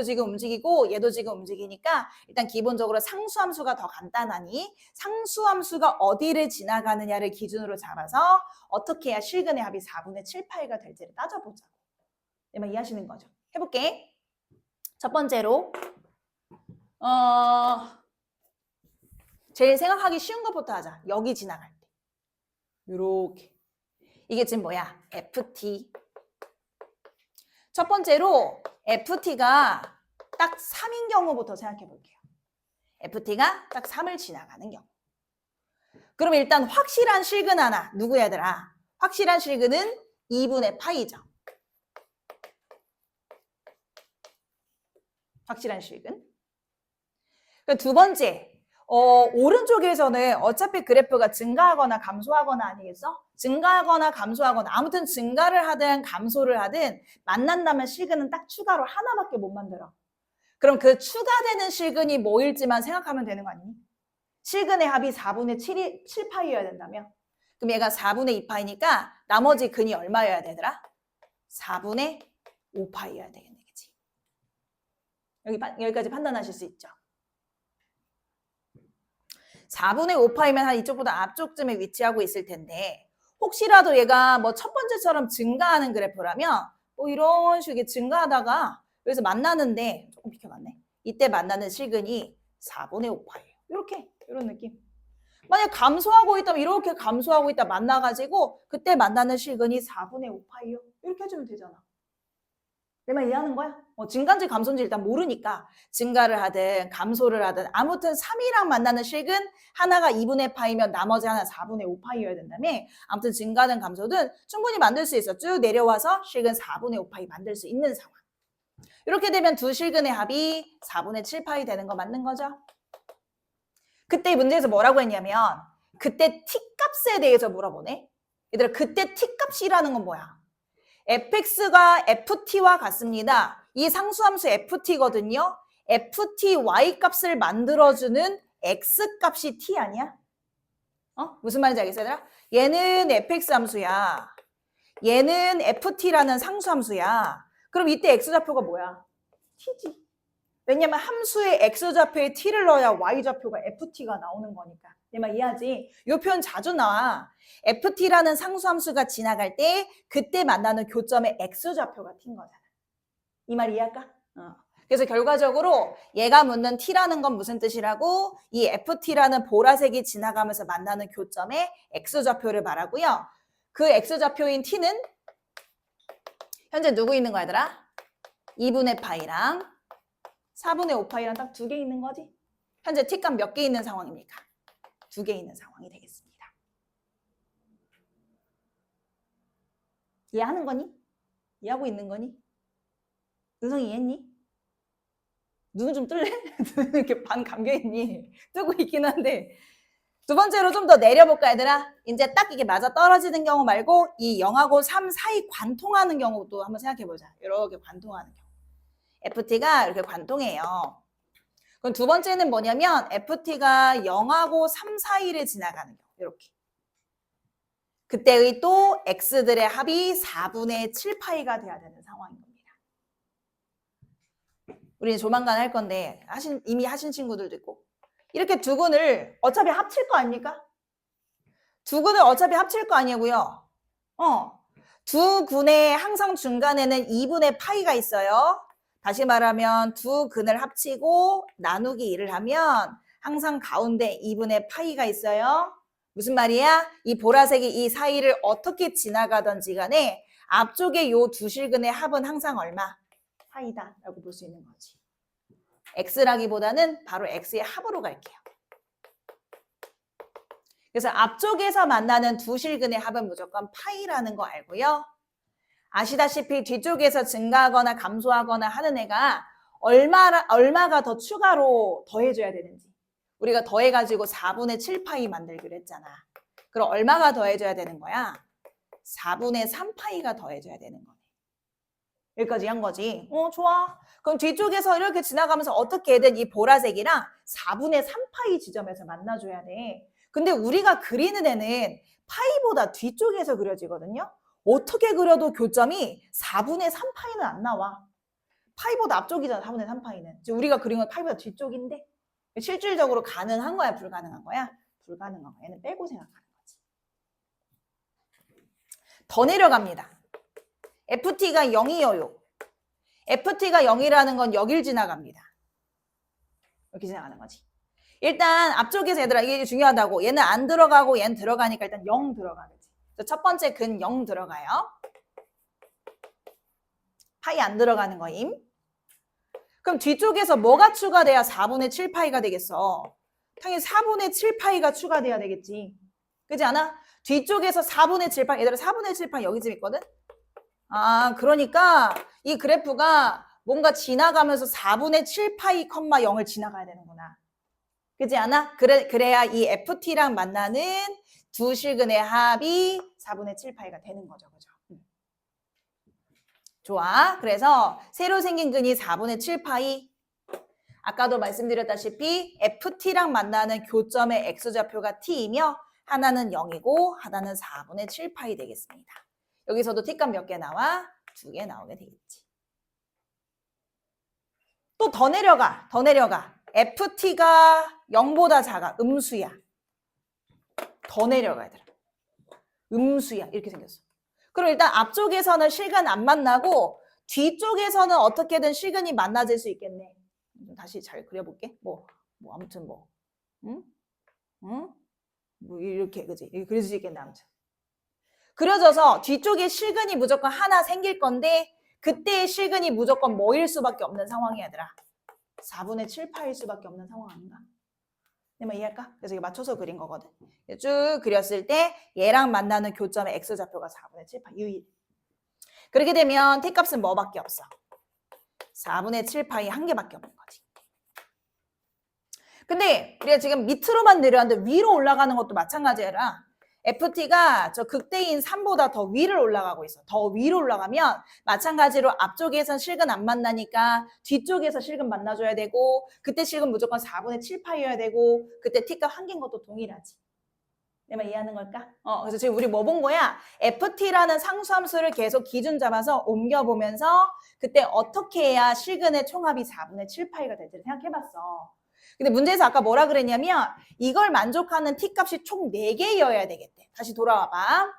지금 움직이고 얘도 지금 움직이니까 일단 기본적으로 상수함수가 더 간단하니 상수함수가 어디를 지나가느냐를 기준으로 잡아서 어떻게 해야 실근의 합이 4분의 7파이가 될지를 따져보자고. 내 말 이해하시는 거죠? 해볼게. 첫 번째로 제일 생각하기 쉬운 것부터 하자. 여기 지나갈 때. 요렇게. 이게 지금 뭐야? FT. 첫 번째로 FT가 딱 3인 경우부터 생각해 볼게요. FT가 딱 3을 지나가는 경우. 그럼 일단 확실한 실근 하나. 누구 얘들아? 확실한 실근은 2분의 파이죠. 확실한 실근. 두 번째. 오른쪽에서는 어차피 그래프가 증가하거나 감소하거나 아니겠어? 증가하거나 감소하거나 아무튼 증가를 하든 감소를 하든 만난다면 실근은 딱 추가로 하나밖에 못 만들어. 그럼 그 추가되는 실근이 뭐일지만 생각하면 되는 거 아니니? 실근의 합이 4분의 7파이여야 된다며? 그럼 얘가 4분의 2파이니까 나머지 근이 얼마여야 되더라? 4분의 5파이여야 되겠네, 그치? 여기까지 판단하실 수 있죠? 4분의 5파이면 한 이쪽보다 앞쪽쯤에 위치하고 있을 텐데 혹시라도 얘가 뭐 첫 번째처럼 증가하는 그래프라면 뭐 이런 식의 증가하다가 여기서 만나는데 조금 비켜봤네. 이때 만나는 실근이 4분의 5파이예요. 이렇게 이런 느낌. 만약 감소하고 있다면 이렇게 감소하고 있다 만나가지고 그때 만나는 실근이 4분의 5파이요. 이렇게 해주면 되잖아. 내 말 이해하는 거야? 증가인지 감소인지 일단 모르니까 증가를 하든 감소를 하든 아무튼 3이랑 만나는 실근 하나가 2분의 파이면 나머지 하나 4분의 5파이여야 된다며 아무튼 증가든 감소든 충분히 만들 수 있어. 쭉 내려와서 실근 4분의 5파이 만들 수 있는 상황. 이렇게 되면 두 실근의 합이 4분의 7파이 되는 거 맞는 거죠? 그때 문제에서 뭐라고 했냐면 그때 t값에 대해서 물어보네. 얘들아 그때 t값이라는 건 뭐야? fx가 ft와 같습니다. 이 상수함수 ft거든요. ft y값을 만들어주는 x값이 t 아니야? 무슨 말인지 알겠어 얘들아? 얘는 fx 함수야. 얘는 ft라는 상수함수야. 그럼 이때 x좌표가 뭐야? t지. 왜냐면 함수의 x좌표에 t를 넣어야 y좌표가 ft가 나오는 거니까. 내 말 이해하지? 이 표현 자주 나와. ft라는 상수함수가 지나갈 때 그때 만나는 교점의 x좌표가 t인 거잖아. 이 말 이해할까? 그래서 결과적으로 얘가 묻는 t라는 건 무슨 뜻이라고? 이 ft라는 보라색이 지나가면서 만나는 교점의 x좌표를 말하고요. 그 x좌표인 t는 현재 누구 있는 거야, 얘들아? 2분의 파이랑 4분의 5파이랑 딱 2개 있는 거지? 현재 t값 몇 개 있는 상황입니까? 2개 있는 상황이 되겠습니다. 이해하는 거니? 이해하고 있는 거니? 은성이 이해했니? 눈은 좀 뜰래? 눈은 이렇게 반 감겨있니? 뜨고 있긴 한데. 두 번째로 좀 더 내려볼까, 얘들아? 이제 딱 이게 맞아 떨어지는 경우 말고 이 0하고 3 사이 관통하는 경우도 한번 생각해보자. 이렇게 관통하는 경우. FT가 이렇게 관통해요. 그럼 두 번째는 뭐냐면 FT가 0하고 3 사이를 지나가는 경우. 이렇게. 그때의 또 X들의 합이 4분의 7파이가 돼야 되는 상황인 겁니다. 우리는 조만간 할 건데 이미 하신 친구들도 있고. 이렇게 두 근을 어차피 합칠 거 아닙니까? 두 근을 어차피 합칠 거 아니고요. 두 근의 항상 중간에는 2분의 파이가 있어요. 다시 말하면 두 근을 합치고 나누기 1을 하면 항상 가운데 2분의 파이가 있어요. 무슨 말이야? 이 보라색이 이 사이를 어떻게 지나가든지 간에 앞쪽에 요 두 실근의 합은 항상 얼마? 파이다 라고 볼 수 있는 거지. x라기보다는 바로 x의 합으로 갈게요. 그래서 앞쪽에서 만나는 두 실근의 합은 무조건 파이라는 거 알고요. 아시다시피 뒤쪽에서 증가하거나 감소하거나 하는 애가 얼마가 더 추가로 더해줘야 되는지. 우리가 더해가지고 4분의 7파이 만들기로 했잖아. 그럼 얼마가 더해줘야 되는 거야? 4분의 3파이가 더해줘야 되는 거네. 여기까지 한 거지. 좋아. 그럼 뒤쪽에서 이렇게 지나가면서 어떻게든 이 보라색이랑 4분의 3파이 지점에서 만나줘야 돼. 근데 우리가 그리는 애는 파이보다 뒤쪽에서 그려지거든요. 어떻게 그려도 교점이 4분의 3파이는 안 나와. 파이보다 앞쪽이잖아, 4분의 3파이는. 지금 우리가 그린 건 파이보다 뒤쪽인데 실질적으로 가능한 거야, 불가능한 거야? 불가능한 거야. 얘는 빼고 생각하는 거지. 더 내려갑니다. FT가 0이에요. FT가 0이라는 건 여길 지나갑니다. 이렇게 지나가는 거지. 일단 앞쪽에서 얘들아 이게 중요하다고. 얘는 안 들어가고 얘는 들어가니까 일단 0 들어가겠지. 첫 번째 근 0 들어가요. 파이 안 들어가는 거임. 그럼 뒤쪽에서 뭐가 추가돼야 4분의 7파이가 되겠어? 당연히 4분의 7파이가 추가돼야 되겠지. 그렇지 않아? 뒤쪽에서 4분의 7파이, 얘들아 4분의 7파이 여기쯤 있거든? 그러니까 이 그래프가 뭔가 지나가면서 4분의 7파이, 0을 지나가야 되는구나. 그렇지 않아? 그래야 이 FT랑 만나는 두 실근의 합이 4분의 7파이가 되는 거죠. 그죠? 좋아. 그래서 새로 생긴 근이 4분의 7파이. 아까도 말씀드렸다시피 FT랑 만나는 교점의 X좌표가 T이며 하나는 0이고 하나는 4분의 7파이 되겠습니다. 여기서도 T값 몇 개 나와? 2개 나오게 되겠지. 또 더 내려가. FT가 0보다 작아. 음수야. 더 내려가야 돼. 음수야. 이렇게 생겼어. 그럼 일단 앞쪽에서는 실근 안 만나고 뒤쪽에서는 어떻게든 실근이 만나질 수 있겠네. 다시 잘 그려볼게. 아무튼 응? 이렇게, 그지? 이렇게 그릴 수 있겠네, 아무튼. 그려져서 뒤쪽에 실근이 무조건 하나 생길 건데 그때의 실근이 무조건 뭐일 수밖에 없는 상황이야, 얘들아. 4분의 7파일 수밖에 없는 상황 아닌가? 내가 이해할까? 그래서 이게 맞춰서 그린 거거든. 쭉 그렸을 때 얘랑 만나는 교점의 X좌표가 4분의 7파 유일. 그렇게 되면 T값은 뭐밖에 없어? 4분의 7파이 한 개밖에 없는 거지. 근데 우리가 지금 밑으로만 내려왔는데 위로 올라가는 것도 마찬가지라 FT가 저 극대인 3보다 더 위를 올라가고 있어. 더 위로 올라가면 마찬가지로 앞쪽에선 실근 안 만나니까 뒤쪽에서 실근 만나줘야 되고 그때 실근 무조건 4분의 7파이여야 되고 그때 T값 한 개인 것도 동일하지. 내말 이해하는 걸까? 그래서 지금 우리 뭐 본 거야? ft라는 상수함수를 계속 기준 잡아서 옮겨보면서 그때 어떻게 해야 실근의 총합이 4분의 7파이가 될지 생각해봤어. 근데 문제에서 아까 뭐라 그랬냐면 이걸 만족하는 t값이 총 4개여야 되겠대. 다시 돌아와봐.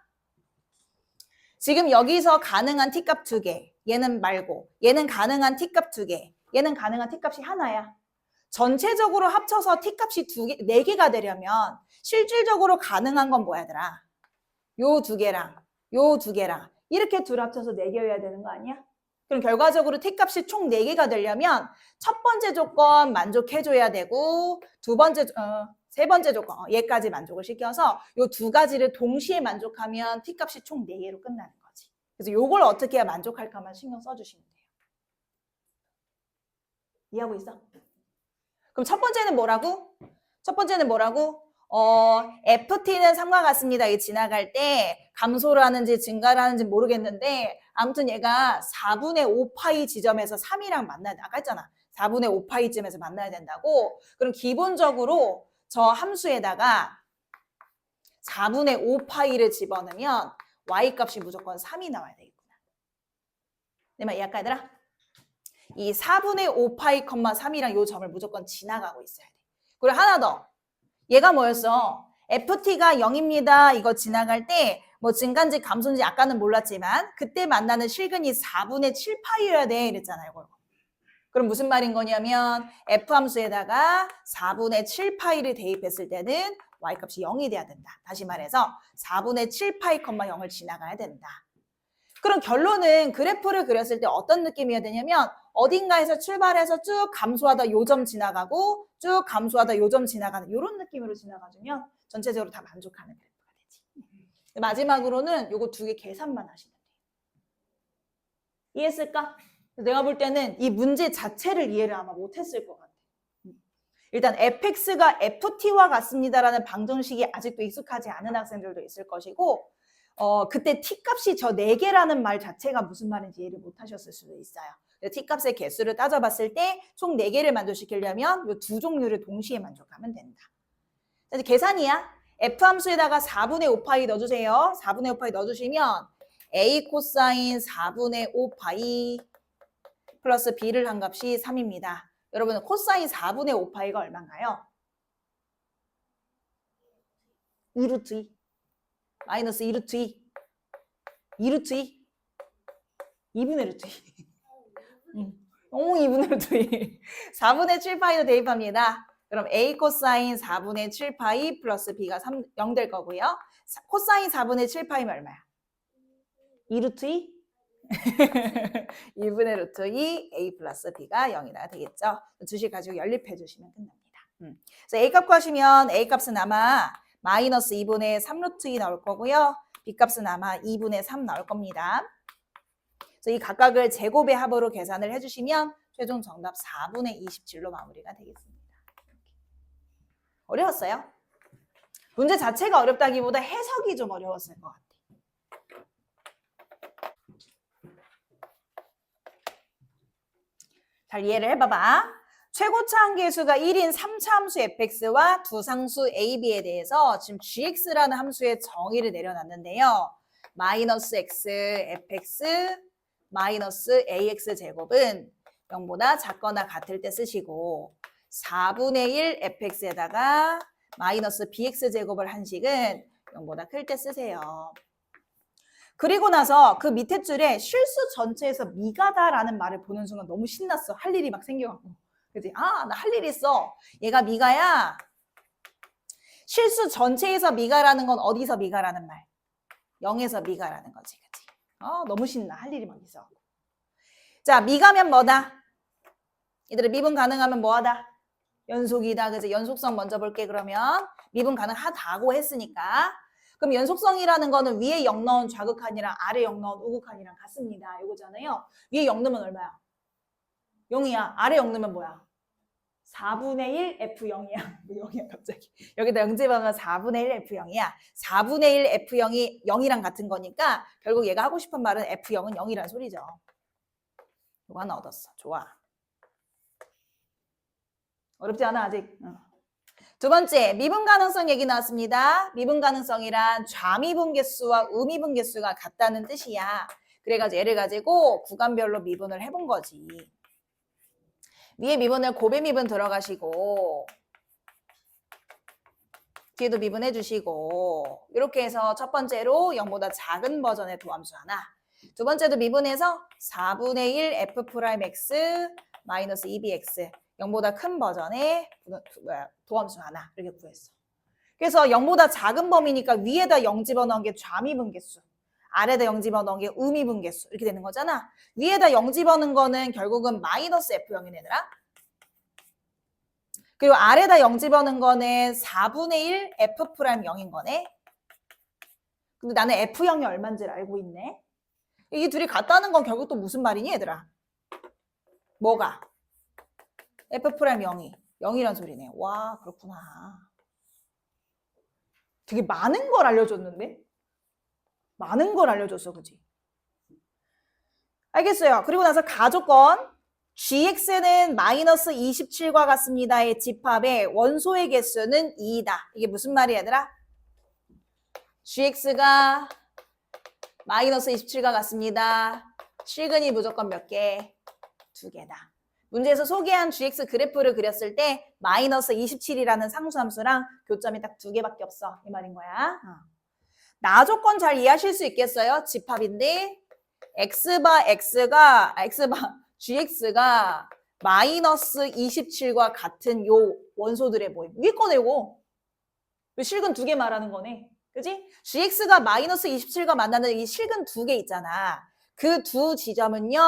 지금 여기서 가능한 t값 2개, 얘는 말고 얘는 가능한 t값 2개, 얘는 가능한 t값이 하나야. 전체적으로 합쳐서 t값이 4개가 되려면 실질적으로 가능한 건 뭐야더라? 요 2개랑 요 2개랑 이렇게 둘 합쳐서 4개여야 되는 거 아니야? 그럼 결과적으로 t값이 총 4개가 되려면 첫 번째 조건 만족해줘야 되고 세 번째 조건 얘까지 만족을 시켜서 요 2가지를 동시에 만족하면 t값이 총 4개로 끝나는 거지. 그래서 요걸 어떻게 해야 만족할까만 신경 써주시면 돼요. 이해하고 있어? 그럼 첫 번째는 뭐라고? 첫 번째는 뭐라고? FT는 3과 같습니다. 이 지나갈 때 감소를 하는지 증가를 하는지 모르겠는데 아무튼 얘가 4분의 5파이 지점에서 3이랑 만나야 돼. 아까 했잖아. 4분의 5파이쯤에서 만나야 된다고. 그럼 기본적으로 저 함수에다가 4분의 5파이를 집어넣으면 y값이 무조건 3이 나와야 되겠구나. 내 말 이해할까 얘들아? 이 4분의 5파이, 3이랑 요 점을 무조건 지나가고 있어야 돼. 그리고 하나 더. 얘가 뭐였어? FT가 0입니다. 이거 지나갈 때 뭐 증가인지 감소인지 아까는 몰랐지만 그때 만나는 실근이 4분의 7파이여야 돼. 이랬잖아요. 이거. 그럼 무슨 말인 거냐면 F 함수에다가 4분의 7파이를 대입했을 때는 Y값이 0이 돼야 된다. 다시 말해서 4분의 7파이, 0을 지나가야 된다. 그럼 결론은 그래프를 그렸을 때 어떤 느낌이어야 되냐면 어딘가에서 출발해서 쭉 감소하다 요점 지나가고 쭉 감소하다 요점 지나가는 이런 느낌으로 지나가주면 전체적으로 다 만족하는 그래프가 되지. 마지막으로는 요거 2개 계산만 하시면 돼요. 이해했을까? 내가 볼 때는 이 문제 자체를 이해를 아마 못했을 것 같아. 일단 fx가 ft와 같습니다라는 방정식이 아직도 익숙하지 않은 학생들도 있을 것이고 그때 t값이 저 4개라는 말 자체가 무슨 말인지 이해를 못하셨을 수도 있어요. t값의 개수를 따져봤을 때 총 4개를 만족시키려면 이 2 종류를 동시에 만족하면 된다. 이제 계산이야. f 함수에다가 4분의 5파이 넣어주세요. 4분의 5파이 넣어주시면 a 코사인 4분의 5파이 플러스 b를 한 값이 3입니다. 여러분 코사인 4분의 5파이가 얼마인가요? 2루트 2. 마이너스 2루트 2. 2루트 2. 2분의 루트 2. 2분의 루트 2. 4분의 7파이로 대입합니다. 그럼 a 코사인 4분의 7파이 플러스 b가 0 될 거고요. 코사인 4분의 7파이면 얼마야? 2루트 2? 1분의 루트 2 a 플러스 b가 0이라 되겠죠. 주식 가지고 연립해 주시면 끝납니다. 그래서 a값 구하시면 a값은 아마 마이너스 2분의 3루트 2 나올 거고요. b값은 아마 2분의 3 나올 겁니다. 그래서 이 각각을 제곱의 합으로 계산을 해주시면 최종 정답 4분의 27로 마무리가 되겠습니다. 어려웠어요? 문제 자체가 어렵다기보다 해석이 좀 어려웠을 것 같아요. 잘 이해를 해봐봐. 최고차 한계수가 1인 3차 함수 fx와 두 상수 a, b에 대해서 지금 gx라는 함수의 정의를 내려놨는데요. 마이너스 x fx 마이너스 ax 제곱은 0보다 작거나 같을 때 쓰시고 4분의 1 fx에다가 마이너스 bx 제곱을 한 식은 0보다 클 때 쓰세요. 그리고 나서 그 밑에 줄에 실수 전체에서 미가다라는 말을 보는 순간 너무 신났어. 할 일이 막 생겨갖고. 그치? 아, 나 할 일 있어. 얘가 미가야. 실수 전체에서 미가라는 건 어디서 미가라는 말? 0에서 미가라는 거지. 그치? 너무 신나. 할 일이 막 있어. 자, 미가면 뭐다? 얘들아, 미분 가능하면 뭐하다? 연속이다. 그치? 연속성 먼저 볼게, 그러면. 미분 가능하다고 했으니까. 그럼 연속성이라는 거는 위에 0 넣은 좌극한이랑 아래 0 넣은 우극한이랑 같습니다. 이거잖아요. 위에 0 넣으면 얼마야? 0이야. 아래 0 넣으면 뭐야? 4분의 1 F0이야. 0이야 갑자기. 여기다 영제하면 4분의 1 F0이야. 4분의 1 F0이 0이랑 같은 거니까 결국 얘가 하고 싶은 말은 F0은 0이란 소리죠. 이거 하나 얻었어. 좋아. 어렵지 않아 아직? 두 번째, 미분 가능성 얘기 나왔습니다. 미분 가능성이란 좌미분 개수와 우미분 개수가 같다는 뜻이야. 그래가지고 얘를 가지고 구간별로 미분을 해본 거지. 위에 미분을 고배 미분 들어가시고 뒤에도 미분해 주시고 이렇게 해서 첫 번째로 0보다 작은 버전의 도함수 하나, 두 번째도 미분해서 4분의 1 f'(x) 마이너스 2bx 0보다 큰 버전의 도함수 하나 이렇게 구했어. 그래서 0보다 작은 범위니까 위에다 0 집어넣은 게 좌미분 개수, 아래에다 0 집어넣은 게 우미분 개수 이렇게 되는 거잖아. 위에다 0 집어넣은 거는 결국은 마이너스 f0이 되더라. 그리고 아래에다 0 집어넣은 거는 4분의 1 f'0인 거네. 근데 나는 f0이 얼마인지를 알고 있네. 이 둘이 같다는 건 결국 또 무슨 말이니 얘들아? 뭐가? f'0이 0이란 소리네. 와, 그렇구나. 되게 많은 걸 알려줬는데? 많은 걸 알려줬어, 그지? 알겠어요. 그리고 나서 가조건 gx는 마이너스 27과 같습니다의 집합의 원소의 개수는 2이다. 이게 무슨 말이야, 얘들아? gx가 마이너스 27과 같습니다. 실근이 무조건 몇 개? 2개다. 문제에서 소개한 gx 그래프를 그렸을 때 마이너스 27이라는 상수함수랑 교점이 딱 2개밖에 없어. 이 말인 거야. 나조건 잘 이해하실 수 있겠어요? 집합인데 gx가 마이너스 27과 같은 요 원소들의 모임. 위에 거 내고 실근 2개 말하는 거네. 그지? gx가 마이너스 27과 만나는 이 실근 2개 있잖아. 그 두 지점은요,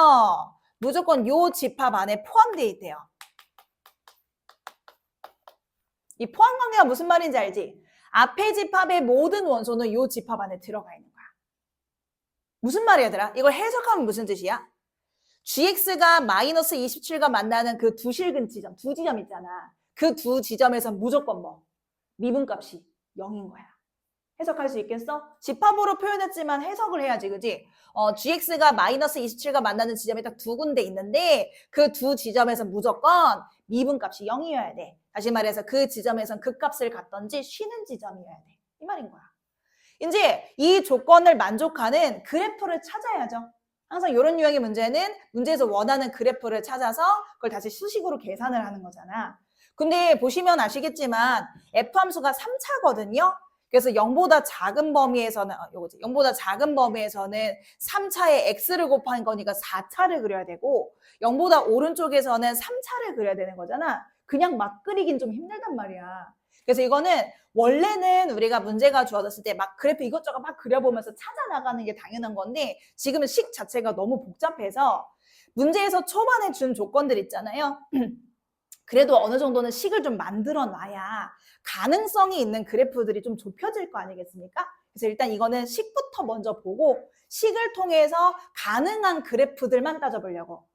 무조건 요 집합 안에 포함되어 있대요. 이 포함 관계가 무슨 말인지 알지? 앞에 집합의 모든 원소는 요 집합 안에 들어가 있는 거야. 무슨 말이야, 얘들아? 이걸 해석하면 무슨 뜻이야? gx가 마이너스 27과 만나는 그 두 실근 지점, 두 지점 있잖아. 그 두 지점에서 무조건 뭐? 미분값이 0인 거야. 해석할 수 있겠어? 집합으로 표현했지만 해석을 해야지, 그지? gx가 마이너스 27과 만나는 지점이 딱 두 군데 있는데 그 두 지점에서 무조건 미분값이 0이어야 돼. 다시 말해서 그 지점에선 그 값을 갖던지 쉬는 지점이어야 돼. 이 말인 거야. 이제 이 조건을 만족하는 그래프를 찾아야죠. 항상 이런 유형의 문제는 문제에서 원하는 그래프를 찾아서 그걸 다시 수식으로 계산을 하는 거잖아. 근데 보시면 아시겠지만 F함수가 3차거든요. 그래서 0보다 작은 범위에서는 요거지. 0보다 작은 범위에서는 3차에 x를 곱한 거니까 4차를 그려야 되고 0보다 오른쪽에서는 3차를 그려야 되는 거잖아. 그냥 막 그리긴 좀 힘들단 말이야. 그래서 이거는 원래는 우리가 문제가 주어졌을 때 막 그래프 이것저것 막 그려보면서 찾아 나가는 게 당연한 건데 지금은 식 자체가 너무 복잡해서 문제에서 초반에 준 조건들 있잖아요. 그래도 어느 정도는 식을 좀 만들어 놔야 가능성이 있는 그래프들이 좀 좁혀질 거 아니겠습니까? 그래서 일단 이거는 식부터 먼저 보고 식을 통해서 가능한 그래프들만 따져보려고.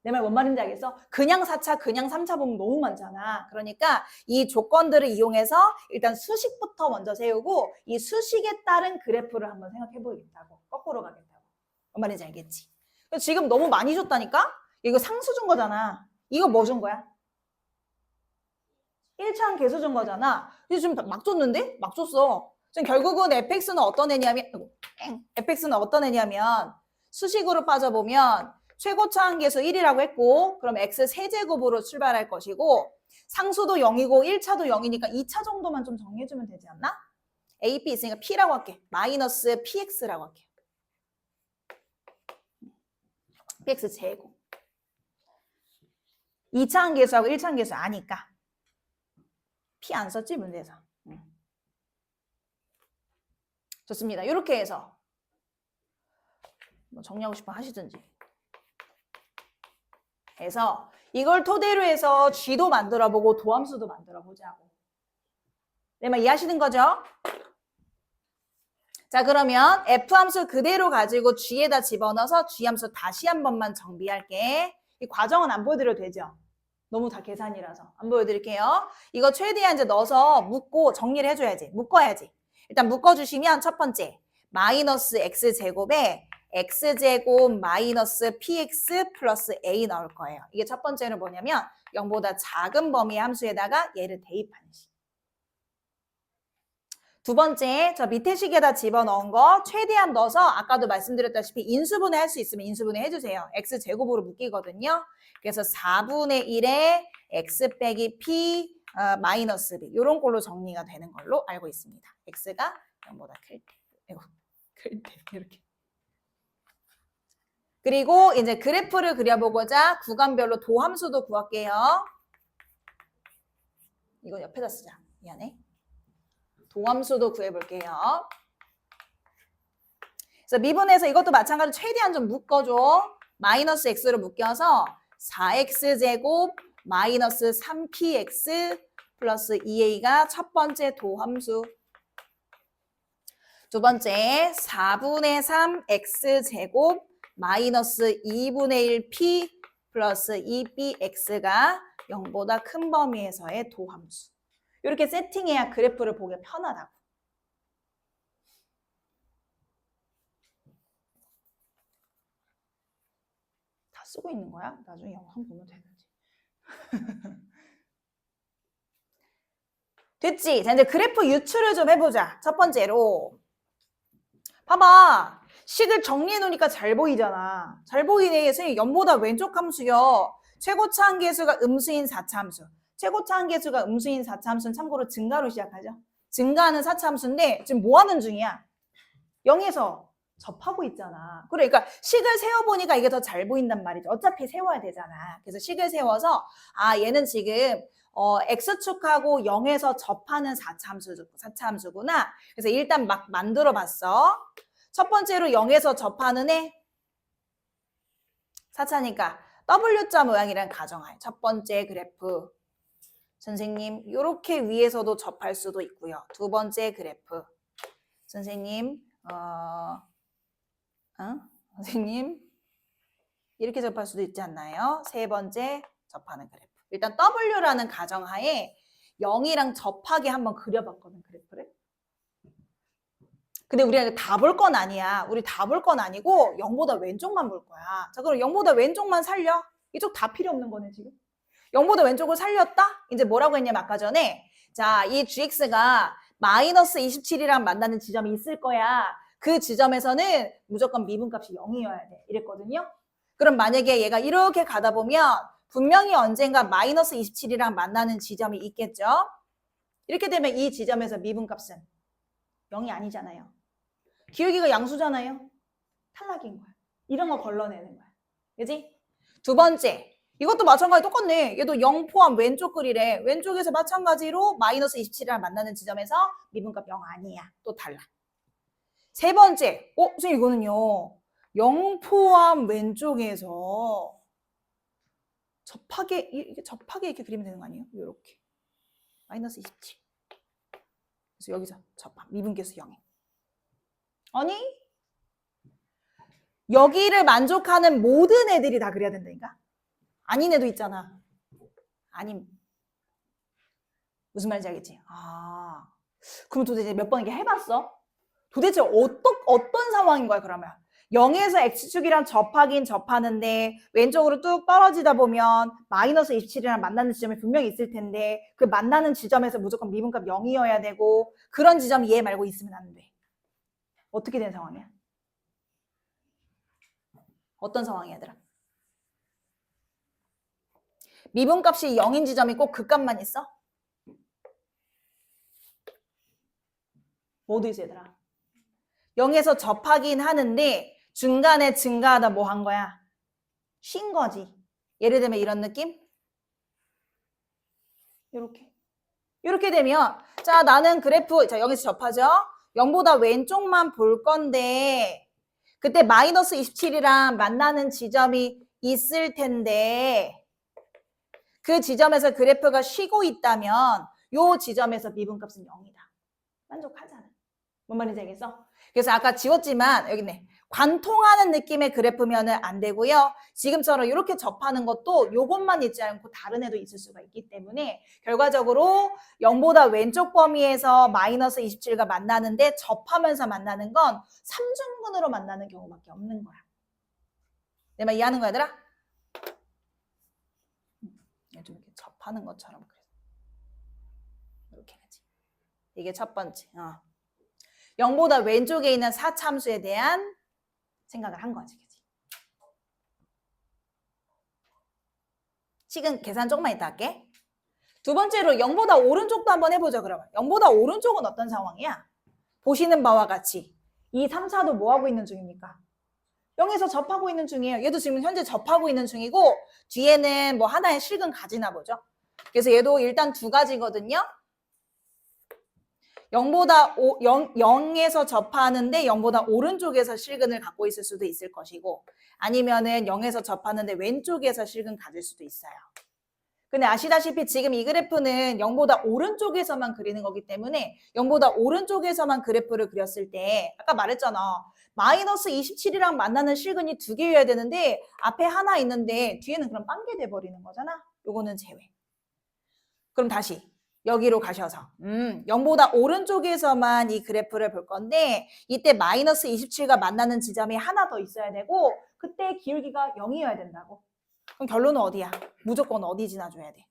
내 말 뭔 말인지 알겠어? 그냥 4차, 그냥 3차 보면 너무 많잖아. 그러니까 이 조건들을 이용해서 일단 수식부터 먼저 세우고 이 수식에 따른 그래프를 한번 생각해 보겠다고. 거꾸로 가겠다고. 뭔 말인지 알겠지? 지금 너무 많이 줬다니까? 이거 상수 준 거잖아. 이거 뭐 준 거야? 1차항 계수 준 거잖아. 이제 좀 막 줬는데? 막 줬어. 지금 결국은 fx는 어떤 애냐면 수식으로 빠져보면 최고차항 계수 1이라고 했고 그럼 x 세제곱으로 출발할 것이고 상수도 0이고 1차도 0이니까 2차 정도만 좀 정리해주면 되지 않나? a, p 있으니까 p라고 할게. 마이너스 px라고 할게. px 제곱. 2차항 계수하고 1차항 계수 아니까. p 안 썼지 문제에서. 좋습니다. 이렇게 해서 뭐 정리하고 싶으면 하시든지 해서 이걸 토대로 해서 G도 만들어보고 도함수도 만들어보자고. 네, 막 이해하시는 거죠? 자, 그러면 F함수 그대로 가지고 G에다 집어넣어서 G함수 다시 한 번만 정비할게. 이 과정은 안 보여드려도 되죠? 너무 다 계산이라서 안 보여드릴게요. 이거 최대한 이제 넣어서 묶고 정리를 해줘야지. 묶어야지. 일단 묶어주시면 첫 번째 마이너스 x제곱에 x제곱 마이너스 px 플러스 a 나올 거예요. 이게 첫 번째는 뭐냐면 0보다 작은 범위의 함수에다가 얘를 대입하는 식. 두 번째, 저 밑에 식에다 집어넣은 거 최대한 넣어서 아까도 말씀드렸다시피 인수분해 할 수 있으면 인수분해 해주세요. x제곱으로 묶이거든요. 그래서 4분의 1에 x 빼기 p 마이너스 b 이런 걸로 정리가 되는 걸로 알고 있습니다. x가 0보다 클 때 이렇게. 그리고 이제 그래프를 그려보고자 구간별로 도함수도 구할게요. 이거 옆에다 쓰자. 미안해. 도함수도 구해볼게요. 그래서 미분해서 이것도 마찬가지로 최대한 좀 묶어줘. 마이너스 x로 묶여서 4x제곱 마이너스 3px 플러스 2a가 첫 번째 도함수. 두 번째 4분의 3 x제곱 마이너스 2분의 1p 플러스 2bx가 0보다 큰 범위에서의 도함수. 이렇게 세팅해야 그래프를 보기 편하다고. 다 쓰고 있는 거야? 나중에 영상 보면 되는지. 됐지? 자, 이제 그래프 유출을 좀 해보자. 첫 번째로. 봐봐. 식을 정리해 놓으니까 잘 보이잖아. 잘 보이네. 선생님, 0보다 왼쪽 함수요. 최고차 한계수가 음수인 4차 함수. 최고차 한계수가 음수인 4차 함수는 참고로 증가로 시작하죠. 증가하는 4차 함수인데 지금 뭐 하는 중이야? 0에서 접하고 있잖아. 그러니까 식을 세워보니까 이게 더 잘 보인단 말이죠. 어차피 세워야 되잖아. 그래서 식을 세워서 얘는 지금 x축하고 0에서 접하는 4차 함수구나. 그래서 일단 막 만들어 봤어. 첫 번째로 0에서 접하는 애 4차니까 W자 모양이란 가정하에 첫 번째 그래프 선생님 이렇게 위에서도 접할 수도 있고요. 두 번째 그래프 선생님 선생님 이렇게 접할 수도 있지 않나요? 세 번째 접하는 그래프. 일단 W라는 가정하에 0이랑 접하게 한번 그려봤거든 그래프를. 근데 우리가 다 볼 건 아니야. 우리 다 볼 건 아니고 0보다 왼쪽만 볼 거야. 자, 그럼 0보다 왼쪽만 살려. 이쪽 다 필요 없는 거네, 지금. 0보다 왼쪽을 살렸다? 이제 뭐라고 했냐면 아까 전에 자, 이 gx가 마이너스 27이랑 만나는 지점이 있을 거야. 그 지점에서는 무조건 미분값이 0이어야 돼. 이랬거든요. 그럼 만약에 얘가 이렇게 가다 보면 분명히 언젠가 마이너스 27이랑 만나는 지점이 있겠죠? 이렇게 되면 이 지점에서 미분값은 0이 아니잖아요. 기울기가 양수잖아요. 탈락인 거야. 이런 거 걸러내는 거야. 그지? 두 번째. 이것도 마찬가지 똑같네. 얘도 0 포함 왼쪽 글이래. 왼쪽에서 마찬가지로 마이너스 27이랑 만나는 지점에서 미분값 0 아니야. 또 달라. 세 번째. 선생님 이거는요. 0 포함 왼쪽에서 접하게 이렇게 그리면 되는 거 아니에요? 이렇게. 마이너스 27. 그래서 여기서 접함. 미분계수 0이. 아니? 여기를 만족하는 모든 애들이 다 그려야 된다니까? 아닌 애도 있잖아. 아님. 무슨 말인지 알겠지? 그럼 도대체 몇 번 이렇게 해봤어? 도대체 어떤 상황인 거야, 그러면? 0에서 x축이랑 접하긴 접하는데 왼쪽으로 뚝 떨어지다 보면 마이너스 27이랑 만나는 지점이 분명히 있을 텐데 그 만나는 지점에서 무조건 미분값 0이어야 되고 그런 지점이 얘 말고 있으면 안 돼. 어떻게 된 상황이야? 어떤 상황이야, 얘들아? 미분값이 0인 지점이 꼭 그 값만 있어? 뭐도 있어, 얘들아? 0에서 접하긴 하는데 중간에 증가하다 뭐 한 거야? 쉰 거지. 예를 들면 이런 느낌? 이렇게 되면 자 나는 그래프 자 0에서 접하죠? 0보다 왼쪽만 볼 건데 그때 마이너스 27이랑 만나는 지점이 있을 텐데 그 지점에서 그래프가 쉬고 있다면 요 지점에서 미분값은 0이다. 만족하잖아. 뭔 말인지 알겠어? 그래서 아까 지웠지만 여기 있네. 관통하는 느낌의 그래프면은 안 되고요. 지금처럼 이렇게 접하는 것도 요것만 있지 않고 다른 애도 있을 수가 있기 때문에 결과적으로 0보다 왼쪽 범위에서 마이너스 27과 만나는데 접하면서 만나는 건 3중근으로 만나는 경우밖에 없는 거야. 내 말 이해하는 거야, 얘들아? 좀 이렇게 접하는 것처럼 그래. 이렇게 하지. 이게 첫 번째. 0보다 왼쪽에 있는 4참수에 대한 생각을 한 거지. 그치? 식은 계산 조금만 이따 할게. 두 번째로 0보다 오른쪽도 한번 해보자 그러면. 0보다 오른쪽은 어떤 상황이야? 보시는 바와 같이 이 3, 4도 뭐하고 있는 중입니까? 0에서 접하고 있는 중이에요. 얘도 지금 현재 접하고 있는 중이고 뒤에는 뭐 하나의 식은 가지나 보죠. 그래서 얘도 일단 두 가지거든요. 0에서 접하는데 0보다 오른쪽에서 실근을 갖고 있을 수도 있을 것이고 아니면은 0에서 접하는데 왼쪽에서 실근 가질 수도 있어요. 근데 아시다시피 지금 이 그래프는 0보다 오른쪽에서만 그리는 거기 때문에 0보다 오른쪽에서만 그래프를 그렸을 때 아까 말했잖아. 마이너스 27이랑 만나는 실근이 두 개여야 되는데 앞에 하나 있는데 뒤에는 그럼 빵개 돼버리는 거잖아. 요거는 제외. 그럼 다시 여기로 가셔서 0보다 오른쪽에서만 이 그래프를 볼 건데 이때 마이너스 27과 만나는 지점이 하나 더 있어야 되고 그때 기울기가 0이어야 된다고. 그럼 결론은 어디야? 무조건 어디 지나줘야 돼?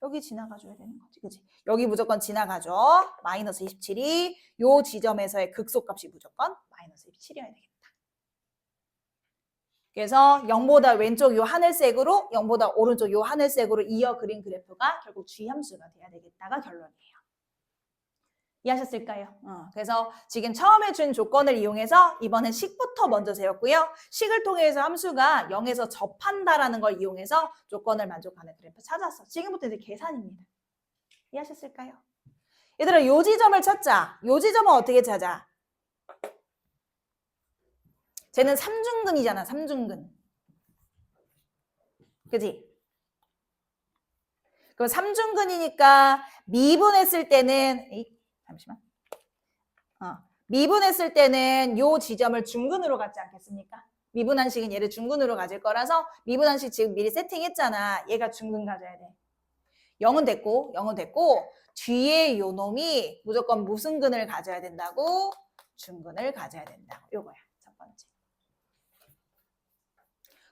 여기 지나가줘야 되는 거지. 그치? 여기 무조건 지나가죠. 마이너스 27이 요 지점에서의 극소값이 무조건 마이너스 27이어야 되겠다. 그래서 0보다 왼쪽 요 하늘색으로 0보다 오른쪽 요 하늘색으로 이어 그린 그래프가 결국 G함수가 돼야 되겠다가 결론이에요. 이해하셨을까요? 그래서 지금 처음에 준 조건을 이용해서 이번엔 식부터 먼저 세웠고요. 식을 통해서 함수가 0에서 접한다라는 걸 이용해서 조건을 만족하는 그래프 찾았어. 지금부터 이제 계산입니다. 이해하셨을까요? 얘들아, 요 지점을 찾자. 요 지점은 어떻게 찾아? 쟤는 삼중근이잖아, 삼중근. 그지? 그럼 삼중근이니까 미분했을 때는 잠시만. 미분했을 때는 요 지점을 중근으로 갖지 않겠습니까? 미분한식은 얘를 중근으로 가질 거라서 미분한식 지금 미리 세팅했잖아. 얘가 중근 가져야 돼. 0은 됐고 뒤에 요 놈이 무조건 무슨 근을 가져야 된다고? 중근을 가져야 된다고. 요거야. 첫 번째.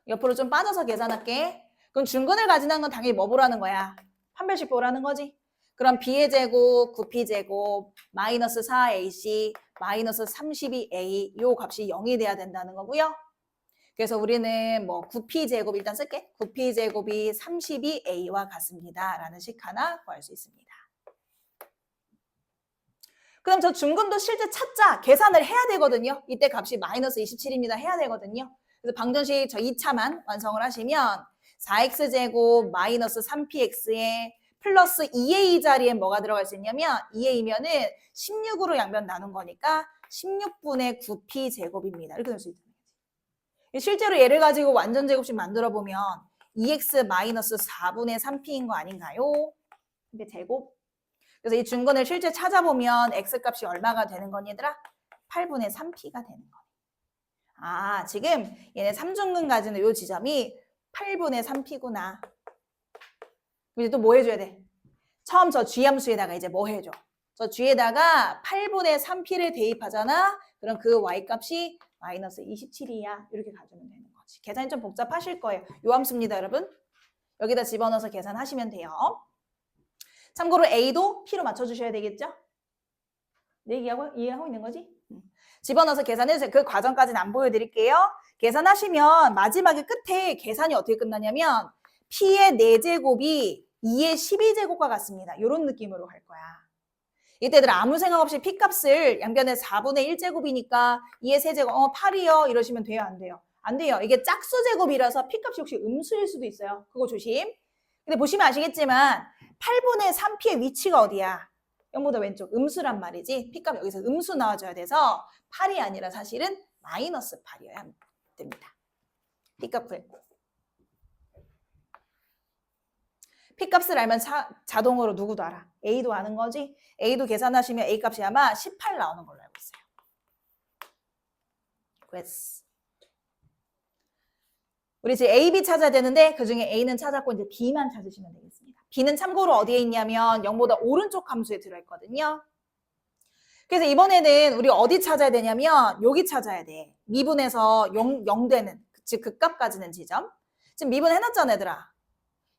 옆으로 좀 빠져서 계산할게. 그럼 중근을 가지는 건 당연히 뭐 보라는 거야? 판별식 보라는 거지. 그럼 b의 제곱, 9p제곱, 마이너스 4ac, 마이너스 32a 요 값이 0이 돼야 된다는 거고요. 그래서 우리는 뭐 9p제곱 일단 쓸게. 9p제곱이 32a와 같습니다. 라는 식 하나 구할 수 있습니다. 그럼 저 중근도 실제 찾자. 계산을 해야 되거든요. 이때 값이 마이너스 27입니다. 해야 되거든요. 그래서 방정식 저 2차만 완성을 하시면 4x제곱 마이너스 3px에 플러스 2a 자리에 뭐가 들어갈 수 있냐면 2a면은 16으로 양변 나눈 거니까 16분의 9p 제곱입니다. 이렇게 될 수 있잖아요. 실제로 얘를 가지고 완전 제곱식 만들어 보면 2x 마이너스 4분의 3p인 거 아닌가요? 근데 제곱. 그래서 이 중근을 실제 찾아보면 x 값이 얼마가 되는 거니 얘들아? 8분의 3p가 되는 거니. 아, 지금 얘네 삼중근 가지는 이 지점이 8분의 3p구나. 이제 또 뭐 해줘야 돼? 처음 저 G함수에다가 이제 뭐 해줘? 저 G에다가 8분의 3p를 대입하잖아? 그럼 그 Y값이 마이너스 27이야. 이렇게 가주면 되는 거지. 계산이 좀 복잡하실 거예요. 요 함수입니다, 여러분. 여기다 집어넣어서 계산하시면 돼요. 참고로 A도 P로 맞춰주셔야 되겠죠? 네, 이해하고 있는 거지? 집어넣어서 계산해주세요. 그 과정까지는 안 보여드릴게요. 계산하시면 마지막에 끝에 계산이 어떻게 끝나냐면 P의 4제곱이 2의 12제곱과 같습니다. 이런 느낌으로 할 거야. 이때들 아무 생각 없이 P값을 양변에 4분의 1제곱이니까 2의 세제곱 8이요 이러시면 돼요? 안 돼요? 안 돼요. 이게 짝수제곱이라서 P값이 혹시 음수일 수도 있어요. 그거 조심. 근데 보시면 아시겠지만 8분의 3P의 위치가 어디야? 0보다 왼쪽 음수란 말이지. P값 여기서 음수 나와줘야 돼서 8이 아니라 사실은 마이너스 8이어야 됩니다. P값 구했고. P값을 알면 자동으로 누구도 알아? A도 아는 거지? A도 계산하시면 A값이 아마 18 나오는 걸로 알고 있어요. 그랬어. 우리 이제 A, B 찾아야 되는데 그중에 A는 찾았고 이제 B만 찾으시면 되겠습니다. B는 참고로 어디에 있냐면 0보다 오른쪽 함수에 들어있거든요. 그래서 이번에는 우리 어디 찾아야 되냐면 여기 찾아야 돼. 미분에서 0 되는, 즉 극값 가지는 지점. 지금 미분 해놨잖아, 얘들아.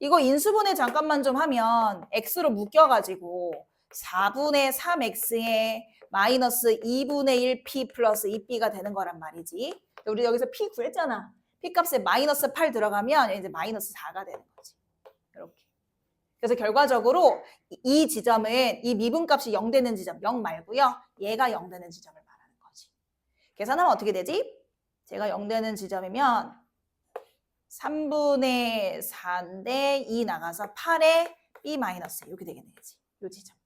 이거 인수분해 잠깐만 좀 하면 x로 묶여가지고 4분의 3x에 마이너스 2분의 1 P 플러스 2B가 되는 거란 말이지. 우리 여기서 P 구했잖아. P 값에 마이너스 8 들어가면 이제 마이너스 4가 되는 거지. 이렇게. 그래서 결과적으로 이 지점은 이 미분값이 0 되는 지점, 0 말고요. 얘가 0 되는 지점을 말하는 거지. 계산하면 어떻게 되지? 제가 0 되는 지점이면 3분의 4인데 2 나가서 8에 B 마이너스 이렇게 되겠네. 이 지점.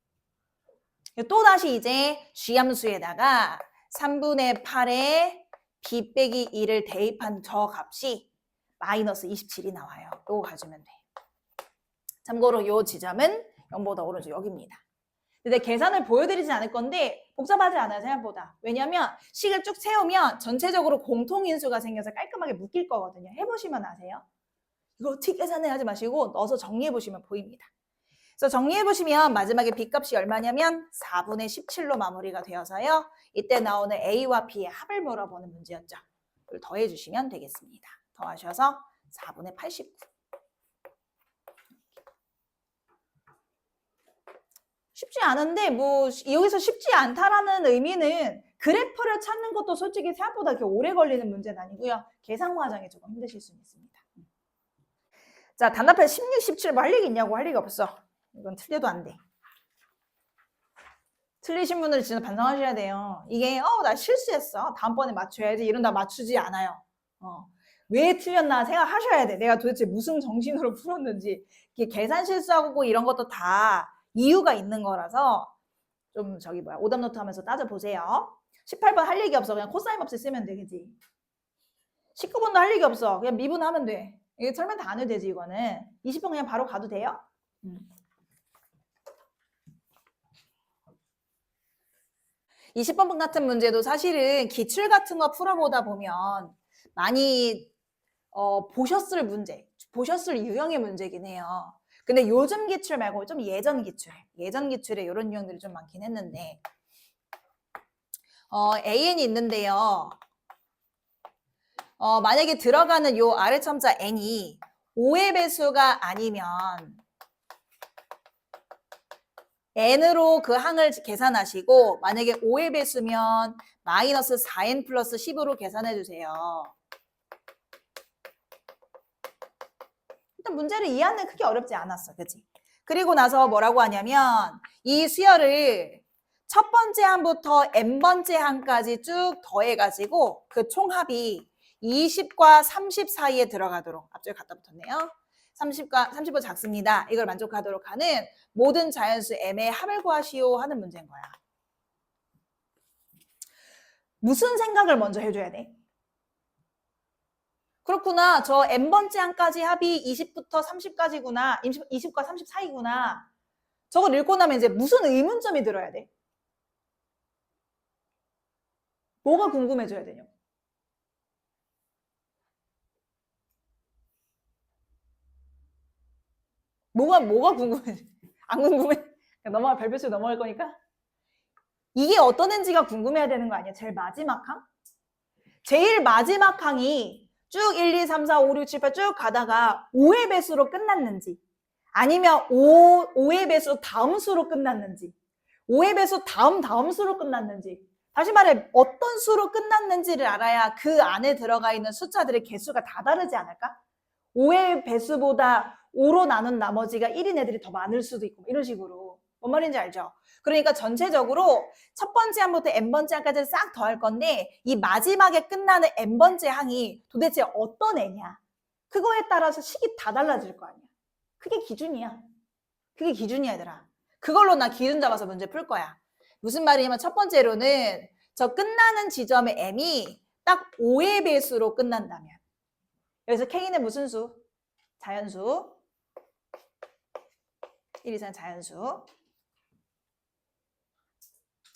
또 다시 이제 G함수에다가 3분의 8에 B 빼기 2를 대입한 저 값이 마이너스 27이 나와요. 이거 가지면 돼. 참고로 이 지점은 0보다 오른쪽 여기입니다. 근데 계산을 보여드리진 않을 건데 복잡하지 않아요, 생각보다. 왜냐면 식을 쭉 세우면 전체적으로 공통인수가 생겨서 깔끔하게 묶일 거거든요. 해보시면 아세요. 이거 틱 계산을 하지 마시고 넣어서 정리해보시면 보입니다. 그래서 정리해보시면 마지막에 B값이 얼마냐면 4분의 17로 마무리가 되어서요. 이때 나오는 A와 B의 합을 물어보는 문제였죠. 이걸 더해주시면 되겠습니다. 더하셔서 4분의 89. 쉽지 않은데 뭐 여기서 쉽지 않다라는 의미는 그래프를 찾는 것도 솔직히 생각보다 그렇게 오래 걸리는 문제는 아니고요. 계산 과정이 조금 힘드실 수는 있습니다. 자, 단답형 16, 17 뭐 할 얘기 있냐고 할 얘기 없어. 이건 틀려도 안 돼. 틀리신 분들 진짜 반성하셔야 돼요. 이게 나 실수했어. 다음번에 맞춰야지. 이런다 맞추지 않아요. 왜 틀렸나 생각하셔야 돼. 내가 도대체 무슨 정신으로 풀었는지. 이게 계산 실수하고 이런 것도 다 이유가 있는 거라서 좀 오답노트 하면서 따져보세요. 18번 할 얘기 없어. 그냥 코사인 값을 쓰면 돼. 그지? 19번도 할 얘기 없어. 그냥 미분하면 돼. 이게 설명 다 안 해도 되지 이거는. 20번 그냥 바로 가도 돼요. 20번 같은 문제도 사실은 기출 같은 거 풀어보다 보면 많이 보셨을 문제, 보셨을 유형의 문제긴 해요. 근데 요즘 기출 말고 좀 예전 기출에 이런 유형들이 좀 많긴 했는데 AN이 있는데요. 만약에 들어가는 요 아래 첨자 N이 5의 배수가 아니면 N으로 그 항을 계산하시고 만약에 5의 배수면 마이너스 4N 플러스 10으로 계산해 주세요. 일단 문제를 이해하는 크게 어렵지 않았어. 그치? 그리고 나서 뭐라고 하냐면 이 수열을 첫 번째 항부터 n번째 항까지 쭉 더해가지고 그 총합이 20과 30 사이에 들어가도록 앞쪽에 갖다 붙었네요. 30은 작습니다. 이걸 만족하도록 하는 모든 자연수 m의 합을 구하시오 하는 문제인 거야. 무슨 생각을 먼저 해줘야 돼? 그렇구나. 저 n번째 항까지 합이 20부터 30까지구나. 20과 30 사이구나. 저걸 읽고 나면 이제 무슨 의문점이 들어야 돼? 뭐가 궁금해져야 되냐고. 뭐가 궁금해? 안 궁금해? 그냥 별별수 넘어갈 거니까. 이게 어떤 엔지가 궁금해야 되는 거 아니야? 제일 마지막 항? 제일 마지막 항이 쭉 1, 2, 3, 4, 5, 6, 7, 8 쭉 가다가 5의 배수로 끝났는지 아니면 5의 배수 다음 수로 끝났는지 5의 배수 다음 수로 끝났는지 다시 말해 어떤 수로 끝났는지를 알아야 그 안에 들어가 있는 숫자들의 개수가 다 다르지 않을까? 5의 배수보다 5로 나눈 나머지가 1인 애들이 더 많을 수도 있고 이런 식으로 뭔 말인지 알죠? 그러니까 전체적으로 첫 번째 항부터 n번째 항까지 싹 더할 건데 이 마지막에 끝나는 n번째 항이 도대체 어떤 애냐 그거에 따라서 식이 다 달라질 거 아니야. 그게 기준이야. 그게 기준이야 얘들아. 그걸로 나 기준 잡아서 문제 풀 거야. 무슨 말이냐면 첫 번째로는 저 끝나는 지점의 m이 딱 5의 배수로 끝난다면 여기서 K는 무슨 수? 자연수. 1, 2, 3 자연수.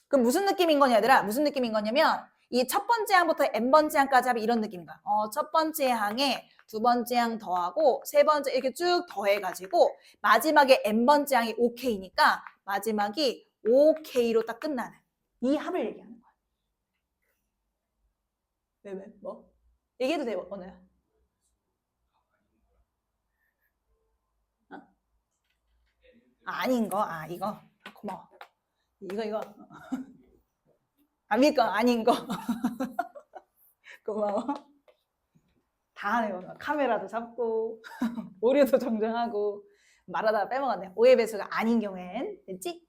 그럼 무슨 느낌인 거냐 얘들아? 무슨 느낌인 거냐면 이 첫 번째 항부터 n번째 항까지 하면 이런 느낌인 거야. 첫 번째 항에 두 번째 항 더하고 세 번째 이렇게 쭉 더해가지고 마지막에 n번째 항이 5K니까 마지막이 5K로 딱 끝나는 이 합을 얘기하는 거야. 왜? 뭐? 얘기해도 돼, 오늘. 아닌 거? 이거? 고마워. 이거. 아닐 거 아닌 거. 고마워. 다 하네요. 카메라도 잡고 오류도 정정하고 말하다가 빼먹었네. O의 배수가 아닌 경우엔 됐지?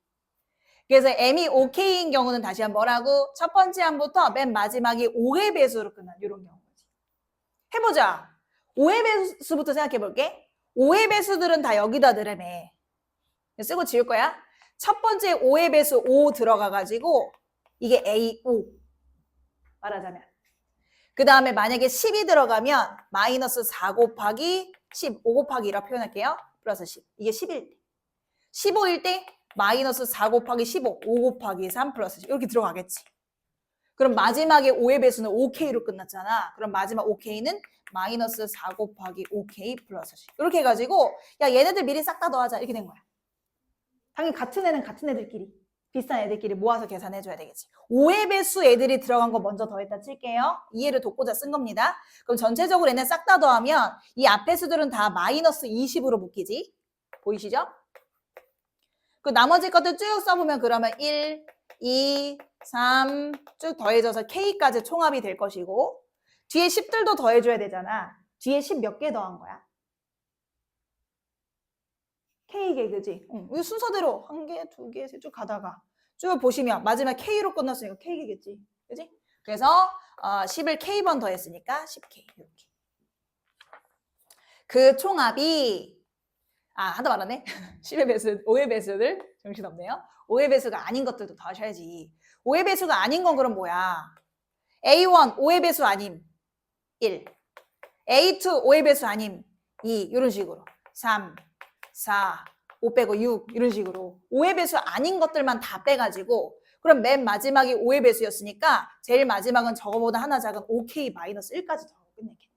그래서 M이 OK인 경우는 다시 한번 뭐라고? 첫 번째 항부터 맨 마지막이 5의 배수로 끝난 이런 경우지. 해보자. 5의 배수부터 생각해 볼게. 5의 배수들은 다 여기다 넣으래. 쓰고 지울 거야. 첫 번째 5의 배수 5 들어가가지고 이게 A5 말하자면. 그 다음에 만약에 10이 들어가면 마이너스 4 곱하기 10, 5 곱하기 1라 표현할게요. 플러스 10. 이게 10일 때. 15일 때 마이너스 4 곱하기 15, 5 곱하기 3 플러스 10 이렇게 들어가겠지. 그럼 마지막에 5의 배수는 5K로 끝났잖아. 그럼 마지막 5K는 마이너스 4 곱하기 5K 플러스 10 이렇게 해가지고 야 얘네들 미리 싹 다 더하자 이렇게 된 거야. 당연히 같은 애는 같은 애들끼리 비슷한 애들끼리 모아서 계산해줘야 되겠지. 5의 배수 애들이 들어간 거 먼저 더했다 칠게요. 이해를 돕고자 쓴 겁니다. 그럼 전체적으로 얘네 싹 다 더하면 이 앞에 수들은 다 마이너스 20으로 묶이지. 보이시죠? 그 나머지 것들 쭉 써보면 그러면 1, 2, 3 쭉 더해져서 K까지 총합이 될 것이고 뒤에 10들도 더해줘야 되잖아. 뒤에 10 몇 개 더한 거야? K개 그지? 이 순서대로 한 개, 두 개, 세 쭉 가다가 쭉 보시면 마지막 K로 끝났으니까 K개겠지. 그지? 그래서 10을 K번 더했으니까 10K 이렇게. 그 총합이 하다 말았네. 10의 배수, 5의 배수들 정신없네요. 5의 배수가 아닌 것들도 더하셔야지. 5의 배수가 아닌 건 그럼 뭐야? A1 5의 배수 아님 1, A2 5의 배수 아님 2 이런 식으로 3, 4, 5 빼고 6 이런 식으로 5의 배수 아닌 것들만 다 빼가지고 그럼 맨 마지막이 5의 배수였으니까 제일 마지막은 저거보다 하나 작은 5K-1까지 더하고 끝내겠네.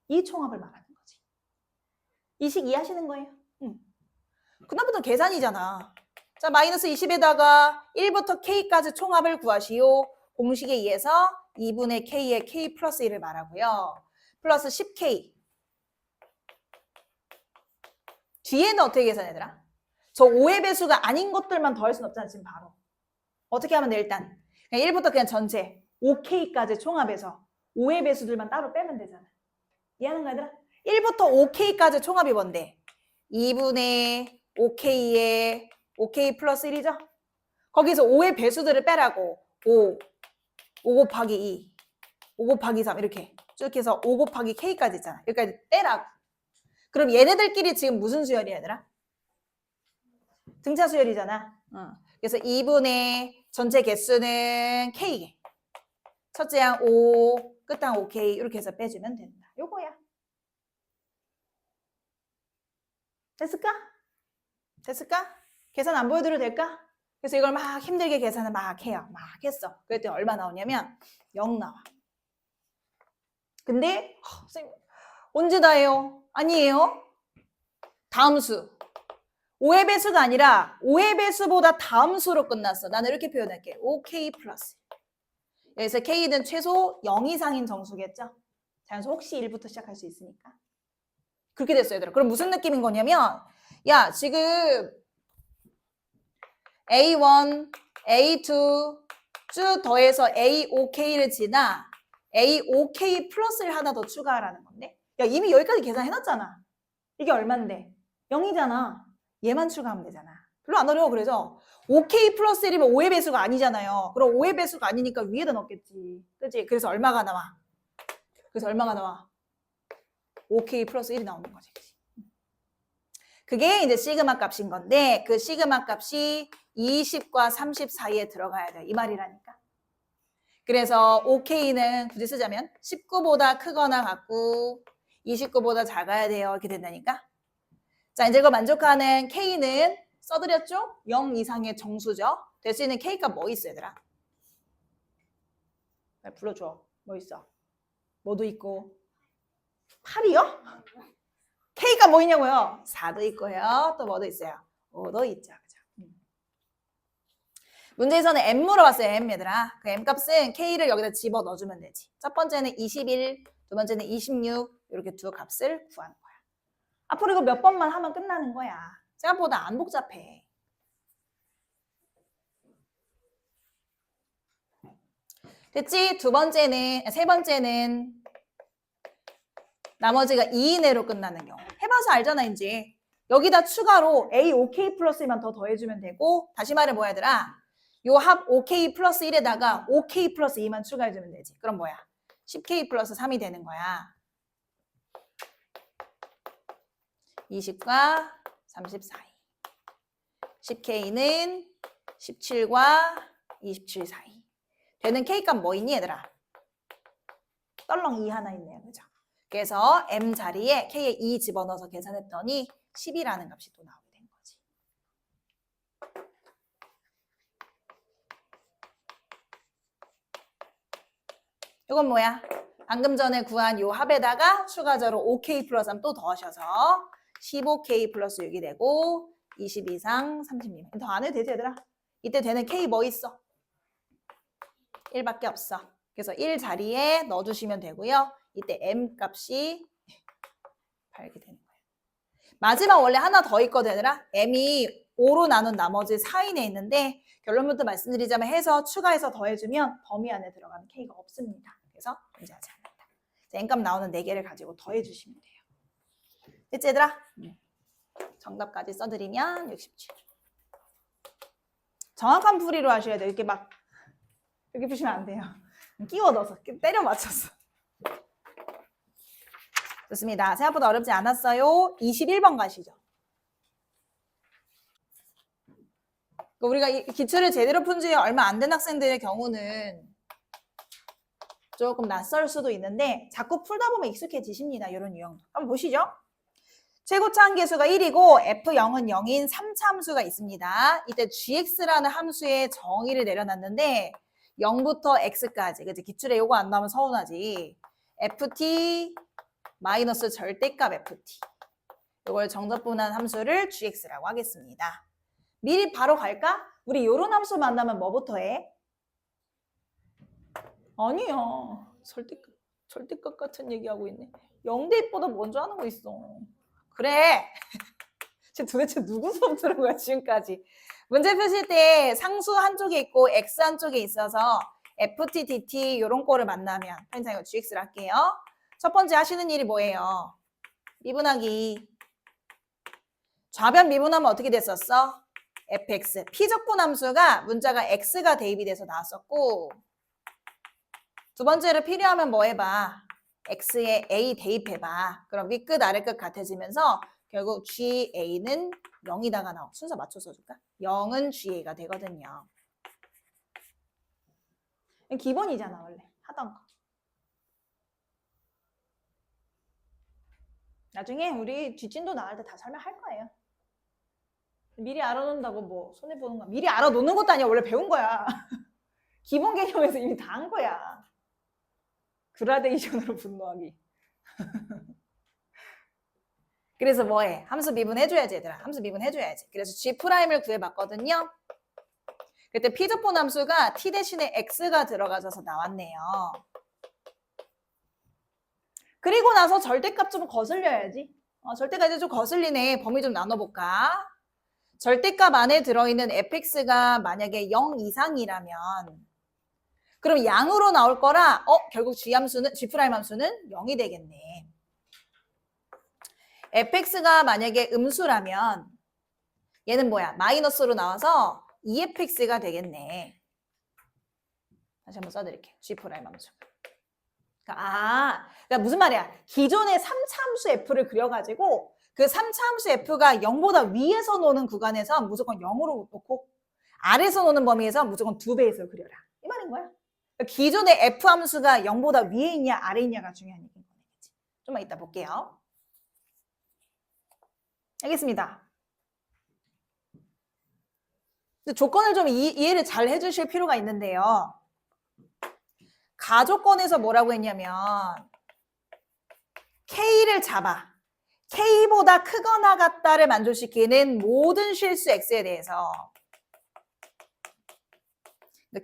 이 총합을 말하는 거지. 이 식 이해하시는 거예요? 그다음부터 계산이잖아. 자, 마이너스 20에다가 1부터 K까지 총합을 구하시오. 공식에 의해서 2분의 K의 K 플러스 1을 말하고요. 플러스 10K. 뒤에는 어떻게 계산해더라? 저 5의 배수가 아닌 것들만 더할 수는 없잖아, 지금 바로. 어떻게 하면 돼, 일단? 그냥 1부터 그냥 전체 5K까지 총합해서 5의 배수들만 따로 빼면 되잖아. 이해하는 거야, 얘들아? 1부터 5K까지 총합이 뭔데? 2분의 5K의 5K 플러스 1이죠? 거기서 5의 배수들을 빼라고. 5 곱하기 2, 5 곱하기 3 이렇게 쭉 해서 5 곱하기 K까지 있잖아. 여기까지 빼라고. 그럼 얘네들끼리 지금 무슨 수열이야, 얘들아? 등차 수열이잖아. 그래서 2분의 전체 개수는 K. 첫째 항 5, 끝항 5K 이렇게 해서 빼주면 된다. 요거야. 됐을까? 됐을까? 계산 안 보여드려도 될까? 그래서 이걸 막 힘들게 계산을 막 해요. 막 했어. 그랬더니 얼마 나오냐면 0 나와. 근데 선생님 언제 다 해요? 아니에요. 다음 수. 5의 배수가 아니라 5의 배수보다 다음 수로 끝났어. 나는 이렇게 표현할게. 5K 플러스. 여기서 K는 최소 0 이상인 정수겠죠? 자연수 혹시 1부터 시작할 수 있으니까. 그렇게 됐어요, 얘들아. 그럼 무슨 느낌인 거냐면 야, 지금 A1, A2 쭉 더해서 A5K를 지나 A5K 플러스를 하나 더 추가하라는 건데 야, 이미 여기까지 계산해놨잖아. 이게 얼만데? 0이잖아. 얘만 추가하면 되잖아. 별로 안 어려워. 그래서 5K 플러스 1이면 5의 배수가 아니잖아요. 그럼 5의 배수가 아니니까 위에다 넣겠지. 그치? 그래서 얼마가 나와? 그래서 얼마가 나와? 5K 플러스 1이 나오는 거지. 그게 이제 시그마 값인 건데 그 시그마 값이 20과 30 사이에 들어가야 돼. 이 말이라니까. 그래서 5K는 굳이 쓰자면 19보다 크거나 같고 29보다 작아야 돼요. 이렇게 된다니까. 자, 이제 이거 만족하는 K는 써드렸죠? 0 이상의 정수죠. 될 수 있는 K값 뭐 있어, 얘들아? 불러줘. 뭐 있어? 뭐도 있고. 8이요? K가 뭐 있냐고요? 4도 있고요. 또 뭐도 있어요? 5도 있죠. 그죠? 문제에서는 M 물어봤어요. M 얘들아. 그 M 값은 K를 여기다 집어 넣어주면 되지. 첫 번째는 21, 두 번째는 26 이렇게 두 값을 구하는 거야. 앞으로 이거 몇 번만 하면 끝나는 거야. 생각보다 안 복잡해. 됐지? 세 번째는 나머지가 2 이내로 끝나는 경우. 해봐서 알잖아, 이제. 여기다 추가로 A, OK 플러스 1만 더 더해주면 되고, 다시 말해 뭐야, 얘들아? 요 합 OK 플러스 1에다가 OK 플러스 2만 추가해주면 되지. 그럼 뭐야? 10K 플러스 3이 되는 거야. 20과 30 사이. 10K는 17과 27 사이. 되는 K값 뭐 있니, 얘들아? 떨렁 2 하나 있네요. 그죠? 그래서 M 자리에 K에 2 집어넣어서 계산했더니 10이라는 값이 또 나오게 된 거지. 이건 뭐야? 방금 전에 구한 요 합에다가 추가적으로 5K 플러스 3 또 더하셔서 15K 플러스 6이 되고 20 이상 30. 더 안 해도 되지, 얘들아? 이때 되는 K 뭐 있어? 1밖에 없어. 그래서 1 자리에 넣어주시면 되고요. 이때 M 값이 발기 되는 거예요. 마지막 원래 하나 더 있거든, 얘들아. M이 5로 나눈 나머지 4 이내에 있는데 결론부터 말씀드리자면 해서 추가해서 더해주면 범위 안에 들어가는 K가 없습니다. 그래서 존재하지 않는다. N값 나오는 4개를 가지고 더해주시면 돼요. 됐지, 얘들아? 정답까지 써드리면 67. 정확한 풀이로 하셔야 돼요. 이렇게 막 이렇게 푸시면 안 돼요. 끼워 넣어서 때려 맞췄어. 좋습니다. 생각보다 어렵지 않았어요. 21번 가시죠. 우리가 이 기출을 제대로 푼 지 얼마 안 된 학생들의 경우는 조금 낯설 수도 있는데 자꾸 풀다 보면 익숙해지십니다. 이런 유형도. 한번 보시죠. 최고차 함계수가 1이고 F0은 0인 3차 함수가 있습니다. 이때 gx라는 함수의 정의를 내려놨는데 0부터 x까지. 그치? 기출에 요거 안 나오면 서운하지. ft 마이너스 절대값 ft. 이걸 정적분한 함수를 gx라고 하겠습니다. 미리 바로 갈까? 우리 요런 함수 만나면 뭐부터 해? 아니야. 절대값 같은 얘기하고 있네. 0대입보다 먼저 하는 거 있어. 그래. 쟤 도대체 누구 수업 들은 거야, 지금까지. 문제 푸실 때 상수 한쪽에 있고 x 한쪽에 있어서 ft, dt 이런 거를 만나면 편의상 이거 gx를 할게요. 첫 번째 하시는 일이 뭐예요? 미분하기. 좌변 미분하면 어떻게 됐었어? fx. 피적분 함수가 문자가 x가 대입이 돼서 나왔었고 두 번째로 필요하면 뭐 해봐? x에 a 대입해봐. 그럼 윗끝 아래끝 같아지면서 결국 GA는 0이다가 나와. 순서 맞춰서 줄까? 0은 GA가 되거든요. 기본이잖아 원래 하던 거. 나중에 우리 뒷진도 나갈 때 다 설명할 거예요. 미리 알아놓는다고 뭐 손해보는 거야. 미리 알아놓는 것도 아니야. 원래 배운 거야. 기본 개념에서 이미 다 한 거야. 그라데이션으로 분노하기. 그래서 뭐해? 함수 미분해줘야지 얘들아. 함수 미분해줘야지. 그래서 G'을 구해봤거든요. 그때 피적분 함수가 T 대신에 X가 들어가져서 나왔네요. 그리고 나서 절대값 좀 거슬려야지. 절대값 이제 좀 거슬리네. 범위 좀 나눠볼까? 절대값 안에 들어있는 fx가 만약에 0 이상이라면 그럼 양으로 나올 거라 결국 G 함수는 G'함수는 0이 되겠네. fx가 만약에 음수라면 얘는 뭐야? 마이너스로 나와서 2fx가 되겠네. 다시 한번 써드릴게요. G'함수. 그러니까 무슨 말이야? 기존의 3차 함수 f를 그려가지고 그 3차 함수 f가 0보다 위에서 노는 구간에서 무조건 0으로 놓고 아래에서 노는 범위에서 무조건 2배에서 그려라. 이 말인 거야. 그러니까 기존의 f 함수가 0보다 위에 있냐 아래에 있냐가 중요한 얘기인 거겠지. 좀만 이따 볼게요. 알겠습니다. 조건을 좀 이해를 잘 해주실 필요가 있는데요. 가조건에서 뭐라고 했냐면 K를 잡아. K보다 크거나 같다를 만족시키는 모든 실수 X에 대해서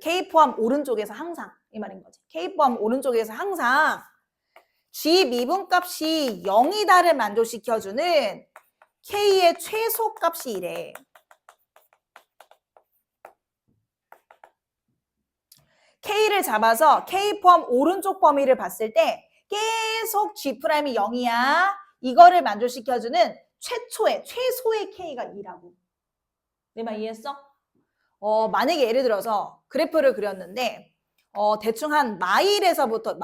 K 포함 오른쪽에서 항상 이 말인 거지. K 포함 오른쪽에서 항상 G 미분값이 0이다를 만족시켜주는 K의 최소값이 이래. K를 잡아서 K 포함 오른쪽 범위를 봤을 때 계속 G'이 0이야. 이거를 만족시켜주는 최소의 K가 2라고. 내 말 이해했어? 만약에 예를 들어서 그래프를 그렸는데 대충 한 마일에서부터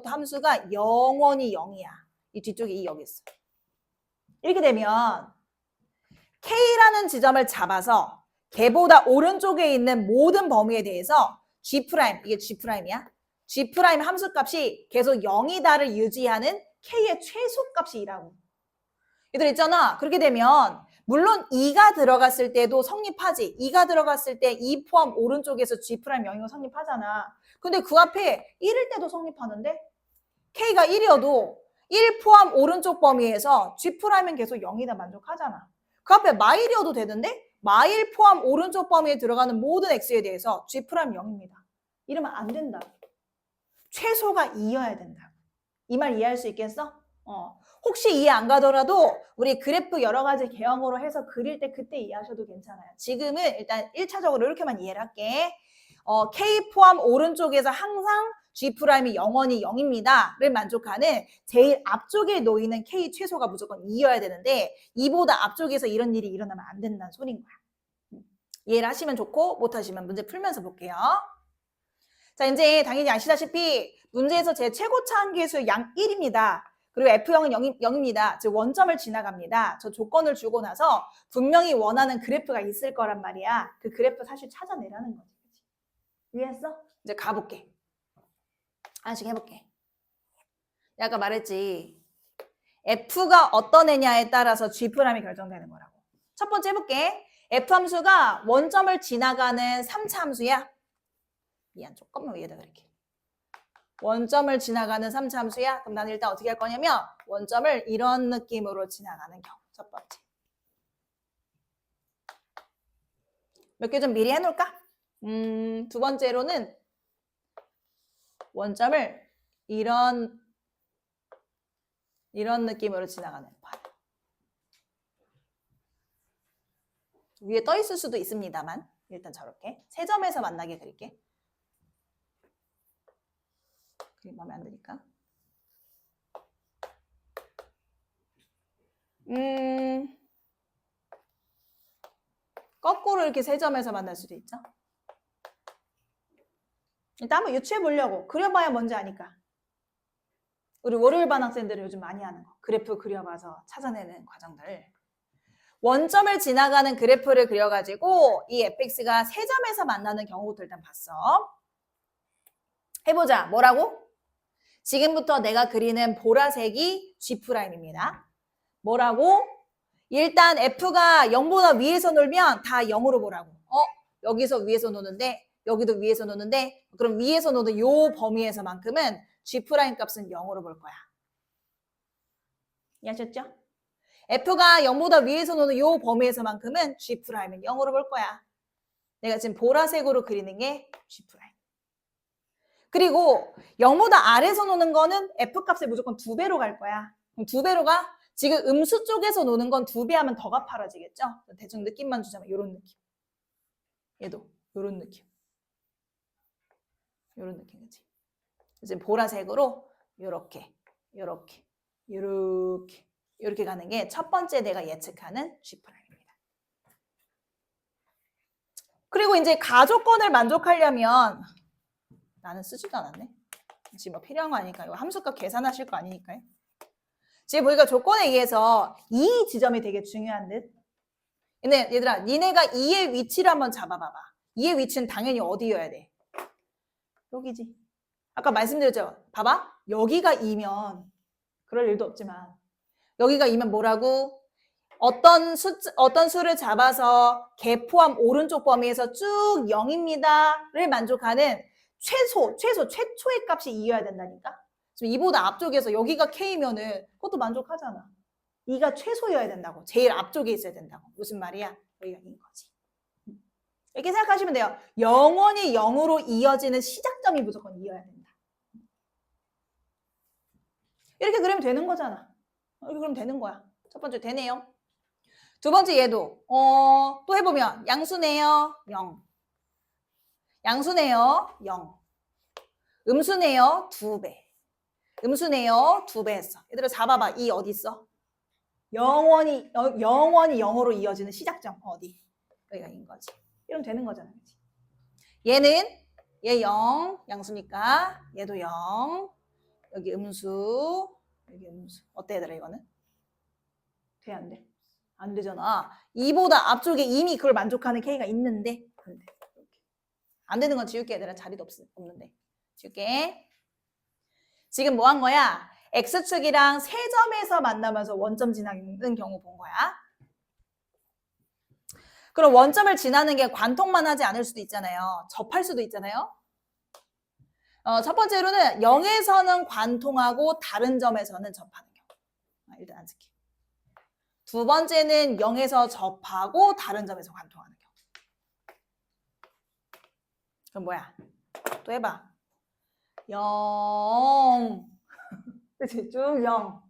함수가 영원히 0이야. 이 뒤쪽에 2 여기 있어. 이렇게 되면 K라는 지점을 잡아서 걔보다 오른쪽에 있는 모든 범위에 대해서 G', 이게 G'이야. G' 함수값이 계속 0이다를 유지하는 K의 최소값이 2라고. 얘들 있잖아. 그렇게 되면 물론 2가 들어갔을 때도 성립하지. 2가 들어갔을 때 2 포함 오른쪽에서 G' 0이고 성립하잖아. 근데 그 앞에 1일 때도 성립하는데 K가 1이어도 1 포함 오른쪽 범위에서 G'은 계속 0이다 만족하잖아. 그 앞에 마일이어도 되는데 마일 포함 오른쪽 범위에 들어가는 모든 X에 대해서 G' 0입니다. 이러면 안 된다. 최소가 2여야 된다. 이 말 이해할 수 있겠어? 혹시 이해 안 가더라도 우리 그래프 여러 가지 개형으로 해서 그릴 때 그때 이해하셔도 괜찮아요. 지금은 일단 1차적으로 이렇게만 이해를 할게. K 포함 오른쪽에서 항상 G'이 영원히 0입니다. 를 만족하는 제일 앞쪽에 놓이는 K 최소가 무조건 2여야 되는데 2보다 앞쪽에서 이런 일이 일어나면 안 된다는 소린 거야. 이해를 하시면 좋고 못하시면 문제 풀면서 볼게요. 자, 이제 당연히 아시다시피 문제에서 제 최고차 한계수 양 1입니다. 그리고 F형은 0입니다. 즉 원점을 지나갑니다. 저 조건을 주고 나서 분명히 원하는 그래프가 있을 거란 말이야. 그 그래프 사실 찾아내라는 거지. 이해했어? 이제 가볼게. 하나씩 해볼게. 내가 아까 말했지. F가 어떤 애냐에 따라서 G'이 결정되는 거라고. 첫 번째 해볼게. F 함수가 원점을 지나가는 3차 함수야. 미안, 조금만 위에다 그릴게. 원점을 지나가는 3차 함수야. 그럼 나는 일단 어떻게 할 거냐면 원점을 이런 느낌으로 지나가는 경우. 첫 번째. 몇 개 좀 미리 해놓을까? 두 번째로는 원점을 이런 느낌으로 지나가는 판. 위에 떠 있을 수도 있습니다만 일단 저렇게 세 점에서 만나게 그릴게. 그림 마음에 안 드니까. 거꾸로 이렇게 세 점에서 만날 수도 있죠. 일단 한번 유추해 보려고. 그려봐야 뭔지 아니까. 우리 월요일 반 학생들이 요즘 많이 하는 거. 그래프 그려봐서 찾아내는 과정들. 원점을 지나가는 그래프를 그려가지고 이 fx가 세 점에서 만나는 경우부터 일단 봤어. 해보자. 뭐라고? 지금부터 내가 그리는 보라색이 G'입니다. 뭐라고? 일단 F가 0보다 위에서 놀면 다 0으로 보라고. 여기서 위에서 노는데 여기도 위에서 노는데 그럼 위에서 노는 요 범위에서만큼은 G' 값은 0으로 볼 거야. 이해하셨죠? F가 0보다 위에서 노는 요 범위에서만큼은 G'은 0으로 볼 거야. 내가 지금 보라색으로 그리는 게 G'. 그리고 0보다 아래에서 노는 거는 F값에 무조건 2배로 갈 거야. 그럼 2배로 가? 지금 음수 쪽에서 노는 건 2배 하면 더 가파라지겠죠? 대충 느낌만 주자면 이런 느낌. 얘도 이런 느낌. 이런 느낌이지. 지금 보라색으로 이렇게 가는 게 첫 번째 내가 예측하는 G'입니다. 그리고 이제 가조건을 만족하려면 나는 쓰지도 않았네. 지금 뭐 필요한 거 아니니까. 이거 함수값 계산하실 거 아니니까요. 지금 보니까 조건에 의해서 이 지점이 되게 중요한 듯. 근데 얘들아, 니네가 2의 위치를 한번 잡아봐봐. 2의 위치는 당연히 어디여야 돼? 여기지. 아까 말씀드렸죠? 봐봐. 여기가 2면 그럴 일도 없지만 여기가 2면 뭐라고? 어떤 수를 잡아서 개 포함 오른쪽 범위에서 쭉 0입니다를 만족하는 최초의 값이 2여야 된다니까? 지금 2보다 앞쪽에서 여기가 K면은 그것도 만족하잖아. 2가 최소여야 된다고. 제일 앞쪽에 있어야 된다고. 무슨 말이야? 여기가 2인 거지. 이렇게 생각하시면 돼요. 영원히 0으로 이어지는 시작점이 무조건 2여야 된다. 이렇게 그리면 되는 거잖아. 이렇게 그리면 되는 거야. 첫 번째 되네요. 두 번째 얘도 또 해보면 양수네요. 0. 양수네요. 0. 음수네요. 2배. 음수네요. 2배 했어. 얘들아 잡아봐. 이 어디 있어? 영원히 0으로 이어지는 시작점 어디? 여기가 인 거지. 이러면 되는 거잖아. 그치? 얘는 얘 0 양수니까 얘도 0. 여기 음수. 여기 음수. 어때 얘들아 이거는? 돼 안 돼? 안 되잖아. 2보다 앞쪽에 이미 그걸 만족하는 K가 있는데 안 돼. 안 되는 건 지울게 얘들아. 자리도 없는데. 지울게. 지금 뭐 한 거야? X축이랑 세점에서 만나면서 원점 지나는 경우 본 거야. 그럼 원점을 지나는 게 관통만 하지 않을 수도 있잖아요. 접할 수도 있잖아요. 첫 번째로는 0에서는 관통하고 다른 점에서는 접하는 경우. 일단 안 쓸게. 두 번째는 0에서 접하고 다른 점에서 관통하는 경우. 그럼 뭐야? 또 해봐. 0. 그치? 쭉 0.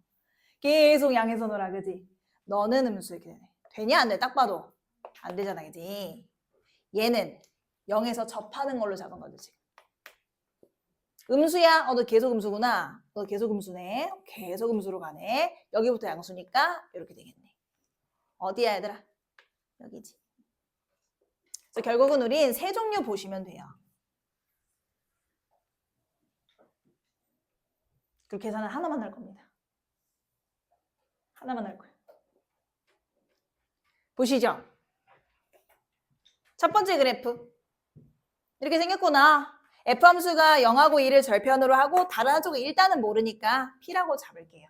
계속 양에서 놀아. 그치? 너는 음수 이렇게 되네. 되냐? 안 돼? 딱 봐도. 안 되잖아. 그치? 얘는 0에서 접하는 걸로 잡은 거지. 지금. 음수야? 너 계속 음수구나. 너 계속 음수네. 계속 음수로 가네. 여기부터 양수니까 이렇게 되겠네. 어디야 얘들아? 여기지. 그래서 결국은 우린 세 종류 보시면 돼요. 그 계산은 하나만 할 겁니다. 하나만 할 거예요. 보시죠. 첫 번째 그래프. 이렇게 생겼구나. F함수가 0하고 2를 절편으로 하고 다른 한쪽은 일단은 모르니까 P라고 잡을게요.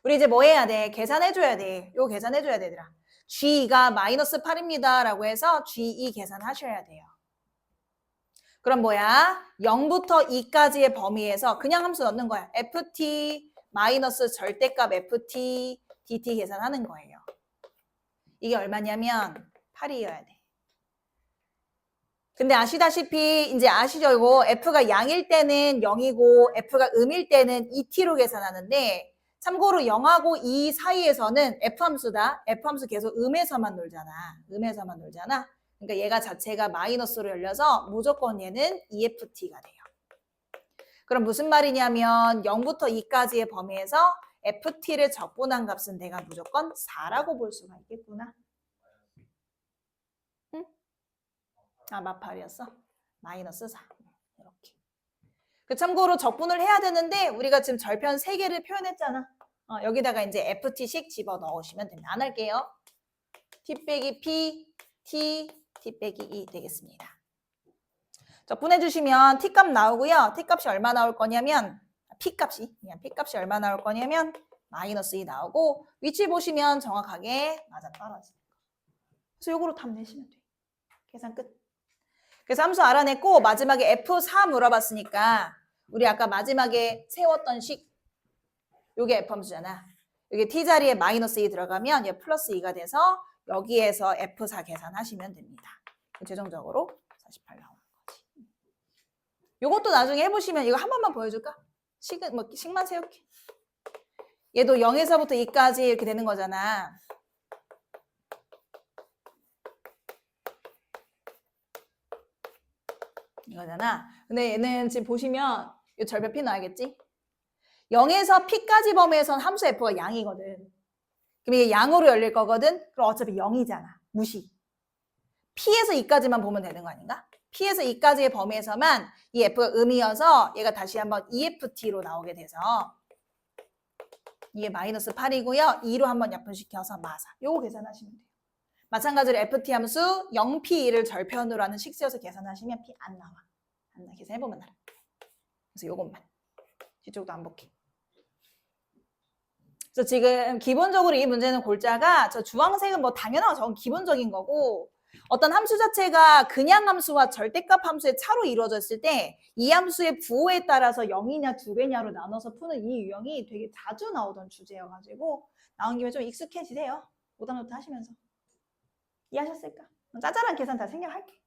우리 이제 뭐 해야 돼? 계산해줘야 돼. 이거 계산해줘야 되더라. G가 마이너스 8입니다. 라고 해서 G2 계산하셔야 돼요. 그럼 뭐야? 0부터 2까지의 범위에서 그냥 함수 넣는 거야. FT 마이너스 절대값 FT DT 계산하는 거예요. 이게 얼마냐면 8이어야 돼. 근데 아시다시피 이제 아시죠? 이거 F가 양일 때는 0이고 F가 음일 때는 2T로 계산하는데 참고로 0하고 2 사이에서는 F함수다. F함수 계속 음에서만 놀잖아. 음에서만 놀잖아. 그러니까 얘가 자체가 마이너스로 열려서 무조건 얘는 EFT가 돼요. 그럼 무슨 말이냐면 0부터 2까지의 범위에서 FT를 적분한 값은 내가 무조건 4라고 볼 수가 있겠구나. 응? 아, 마팔이었어? 마이너스 4. 이렇게. 참고로 적분을 해야 되는데 우리가 지금 절편 3개를 표현했잖아. 여기다가 이제 FT식 집어 넣으시면 됩니다. 안 할게요. T 빼기 P, T, T 빼기 2 되겠습니다. 적분해 주시면 T 값 나오고요. T 값이 얼마 나올 거냐면 P 값이 얼마 나올 거냐면 마이너스 2 나오고 위치 보시면 정확하게 맞아 떨어지는 거. 그래서 요거로 답 내시면 돼요. 계산 끝. 그래서 함수 알아냈고 마지막에 F4 물어봤으니까 우리 아까 마지막에 세웠던 식 요게 F함수잖아. 여기 T자리에 마이너스 2 들어가면 얘 플러스 2가 돼서 여기에서 F4 계산하시면 됩니다. 최종적으로 48 나오는 거지. 요것도 나중에 해보시면 이거 한 번만 보여줄까? 식만 세울게. 얘도 0에서부터 2까지 이렇게 되는 거잖아. 이거잖아. 근데 얘는 지금 보시면 이 절벽 P 나와야겠지? 0에서 P까지 범위에선 함수 F가 양이거든. 그럼 이게 양으로 열릴 거거든? 그럼 어차피 0이잖아. 무시. P에서 2까지만 보면 되는 거 아닌가? P에서 2까지의 범위에서만 이 F가 음이어서 얘가 다시 한번 EFT로 나오게 돼서 이게 마이너스 8이고요. 2로 한번 약분시켜서 마사. 요거 계산하시면 돼요. 마찬가지로 FT 함수 0P1을 절편으로 하는 식수여서 계산하시면 P 안 나와. 안 나와. 계산해보면 알아. 그래서 요것만. 뒤쪽도 안 볼게. 그래서 지금 기본적으로 이 문제는 골자가 저 주황색은 뭐 당연하고 저건 기본적인 거고 어떤 함수 자체가 그냥 함수와 절대값 함수의 차로 이루어졌을 때 이 함수의 부호에 따라서 0이냐 2배냐로 나눠서 푸는 이 유형이 되게 자주 나오던 주제여가지고 나온 김에 좀 익숙해지세요. 오답노트 하시면서. 이해하셨을까? 짜잘한 계산 다 생략할게.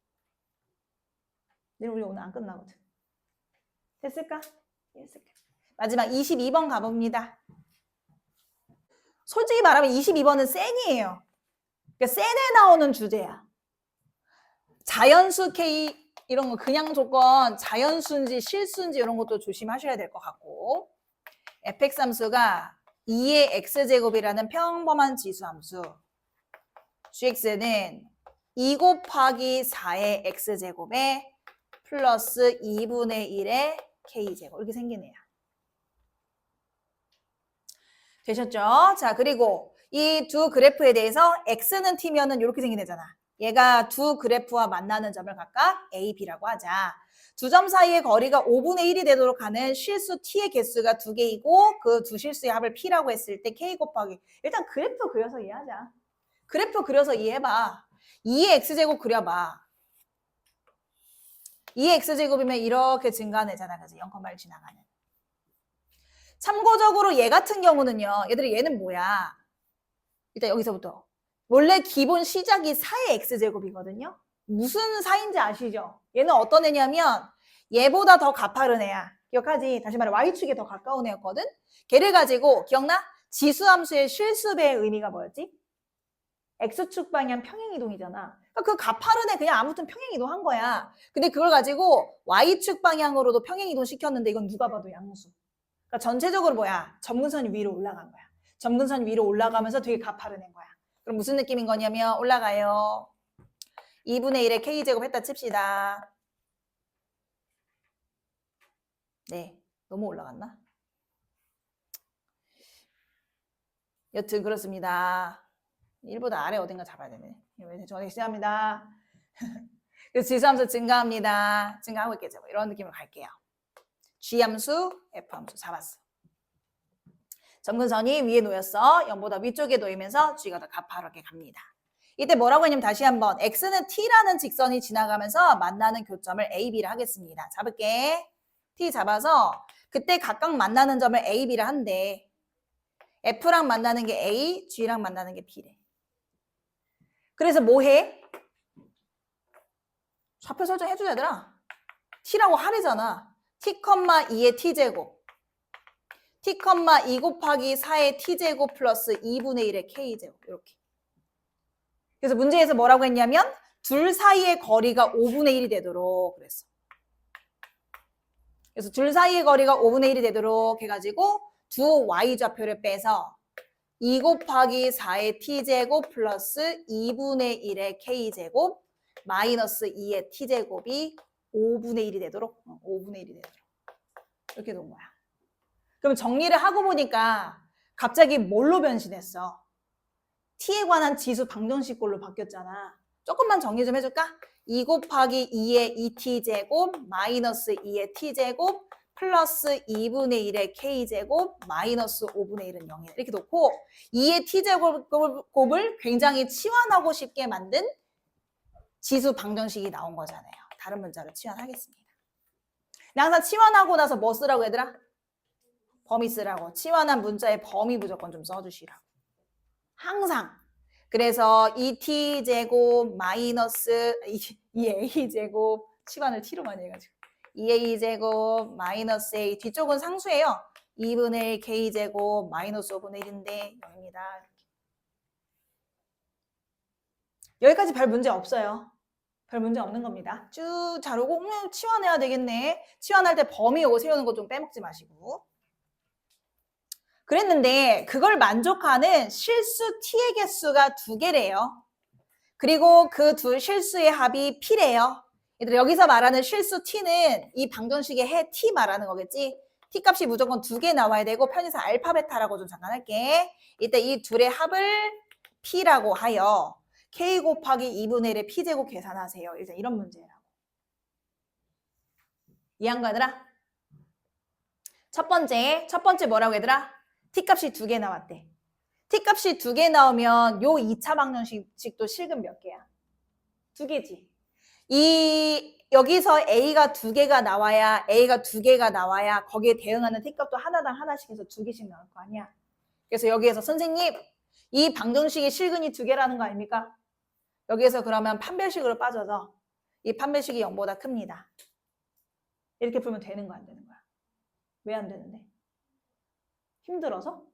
내일 우리 오늘 안 끝나거든. 됐을까? 됐을까? 마지막 22번 가봅니다. 솔직히 말하면 22번은 센이에요. 그러니까 센에 나오는 주제야. 자연수 K 이런 거 그냥 조건, 자연수인지 실수인지 이런 것도 조심하셔야 될 것 같고 fx 함수가 2의 x제곱이라는 평범한 지수함수 gx는 2 곱하기 4의 x제곱에 플러스 2분의 1의 k제곱 이렇게 생기네요. 되셨죠? 자, 그리고 이 두 그래프에 대해서 x는 t면은 이렇게 생기잖아. 얘가 두 그래프와 만나는 점을 각각 a, b라고 하자. 두 점 사이의 거리가 5분의 1이 되도록 하는 실수 t의 개수가 두 개이고 그 두 실수의 합을 p라고 했을 때 k 곱하기 일단 그래프 그려서 이해하자. 그래프 그려서 이해해봐. 2의 x제곱 그려봐. 2의 x제곱이면 이렇게 증가하잖아. 그래서 0,1 지나가는. 참고적으로 얘 같은 경우는요. 얘들이 얘는 뭐야? 일단 여기서부터. 원래 기본 시작이 4의 x제곱이거든요. 무슨 4인지 아시죠? 얘는 어떤 애냐면 얘보다 더 가파른 애야. 기억하지? 다시 말해 y축에 더 가까운 애였거든. 걔를 가지고 기억나? 지수함수의 실수배의 의미가 뭐였지? x축 방향 평행이동이잖아. 그러니까 그 가파른 애 그냥 아무튼 평행이동한 거야. 근데 그걸 가지고 y축 방향으로도 평행이동 시켰는데 이건 누가 봐도 양수. 그러니까 전체적으로 뭐야? 점근선이 위로 올라간 거야. 점근선이 위로 올라가면서 되게 가파른 애인 거야. 그럼 무슨 느낌인 거냐면 올라가요. 2분의 1의 k제곱 했다 칩시다. 네, 너무 올라갔나? 여튼 그렇습니다. 1보다 아래 어딘가 잡아야 되네. 저는 시작합니다. 그래서 지수함수 증가합니다. 증가하고 있겠죠. 이런 느낌으로 갈게요. G함수, F함수 잡았어. 점근선이 위에 놓였어. 0보다 위쪽에 놓이면서 G가 더 가파르게 갑니다. 이때 뭐라고 했냐면 다시 한번 X는 T라는 직선이 지나가면서 만나는 교점을 A, B를 하겠습니다. 잡을게. T 잡아서 그때 각각 만나는 점을 A, B를 한대. F랑 만나는 게 A, G랑 만나는 게 B래. 그래서 뭐 해? 좌표 설정해주자 얘들아. T라고 합이잖아. T,2의 T제곱. T,2 곱하기 4의 T제곱 플러스 2분의 1의 K제곱. 이렇게. 그래서 문제에서 뭐라고 했냐면 둘 사이의 거리가 5분의 1이 되도록 그랬어. 그래서 둘 사이의 거리가 5분의 1이 되도록 해가지고 두 y좌표를 빼서 2 곱하기 4의 t제곱 플러스 2분의 1의 k제곱 마이너스 2의 t제곱이 5분의 1이 되도록 5분의 1이 되도록 이렇게 놓은 거야. 그럼 정리를 하고 보니까 갑자기 뭘로 변신했어? t에 관한 지수 방정식꼴로 바뀌었잖아. 조금만 정리 좀 해줄까? 2 곱하기 2의 2t제곱 마이너스 2의 t제곱 플러스 2분의 1의 k제곱 마이너스 5분의 1은 0이다. 이렇게 놓고 2의 t제곱을 굉장히 치환하고 쉽게 만든 지수 방정식이 나온 거잖아요. 다른 문자로 치환하겠습니다. 항상 치환하고 나서 뭐 쓰라고 얘들아? 범위 쓰라고. 치환한 문자의 범위 무조건 좀 써주시라고. 항상. 그래서 2t제곱 마이너스 2a제곱 치환을 t로 많이 해가지고 2a제곱 마이너스 a 뒤쪽은 상수예요. 2분의 1 k제곱 마이너스 5분의 1인데 0입니다. 여기까지 별 문제 없어요. 별 문제 없는 겁니다. 쭉 잘 오고 치환해야 되겠네. 치환할 때 범위 요거 세우는 거 좀 빼먹지 마시고. 그랬는데 그걸 만족하는 실수 t의 개수가 2개래요. 그리고 그 두 실수의 합이 p래요. 얘들 여기서 말하는 실수 t는 이 방정식의 해 t 말하는 거겠지. t 값이 무조건 2개 나와야 되고 편의상 알파 베타라고 좀 잠깐 할게. 이때 이 둘의 합을 p라고 하여 k 곱하기 2분의 1의 p제곱 계산하세요. 일단 이런 문제라고. 이해한 거 얘들아? 첫 번째 뭐라고 얘들아? t값이 2개 나왔대. t값이 2개 나오면 요 2차 방정식도 실근 몇 개야? 2개지. 여기서 a가 2개가 나와야 거기에 대응하는 t값도 하나당 하나씩 해서 2개씩 나올 거 아니야. 그래서 여기에서 선생님 이 방정식의 실근이 2개라는 거 아닙니까? 여기에서 그러면 판별식으로 빠져서 이 판별식이 0보다 큽니다. 이렇게 풀면 되는 거 안 되는 거야? 왜 안 되는데? 힘들어서?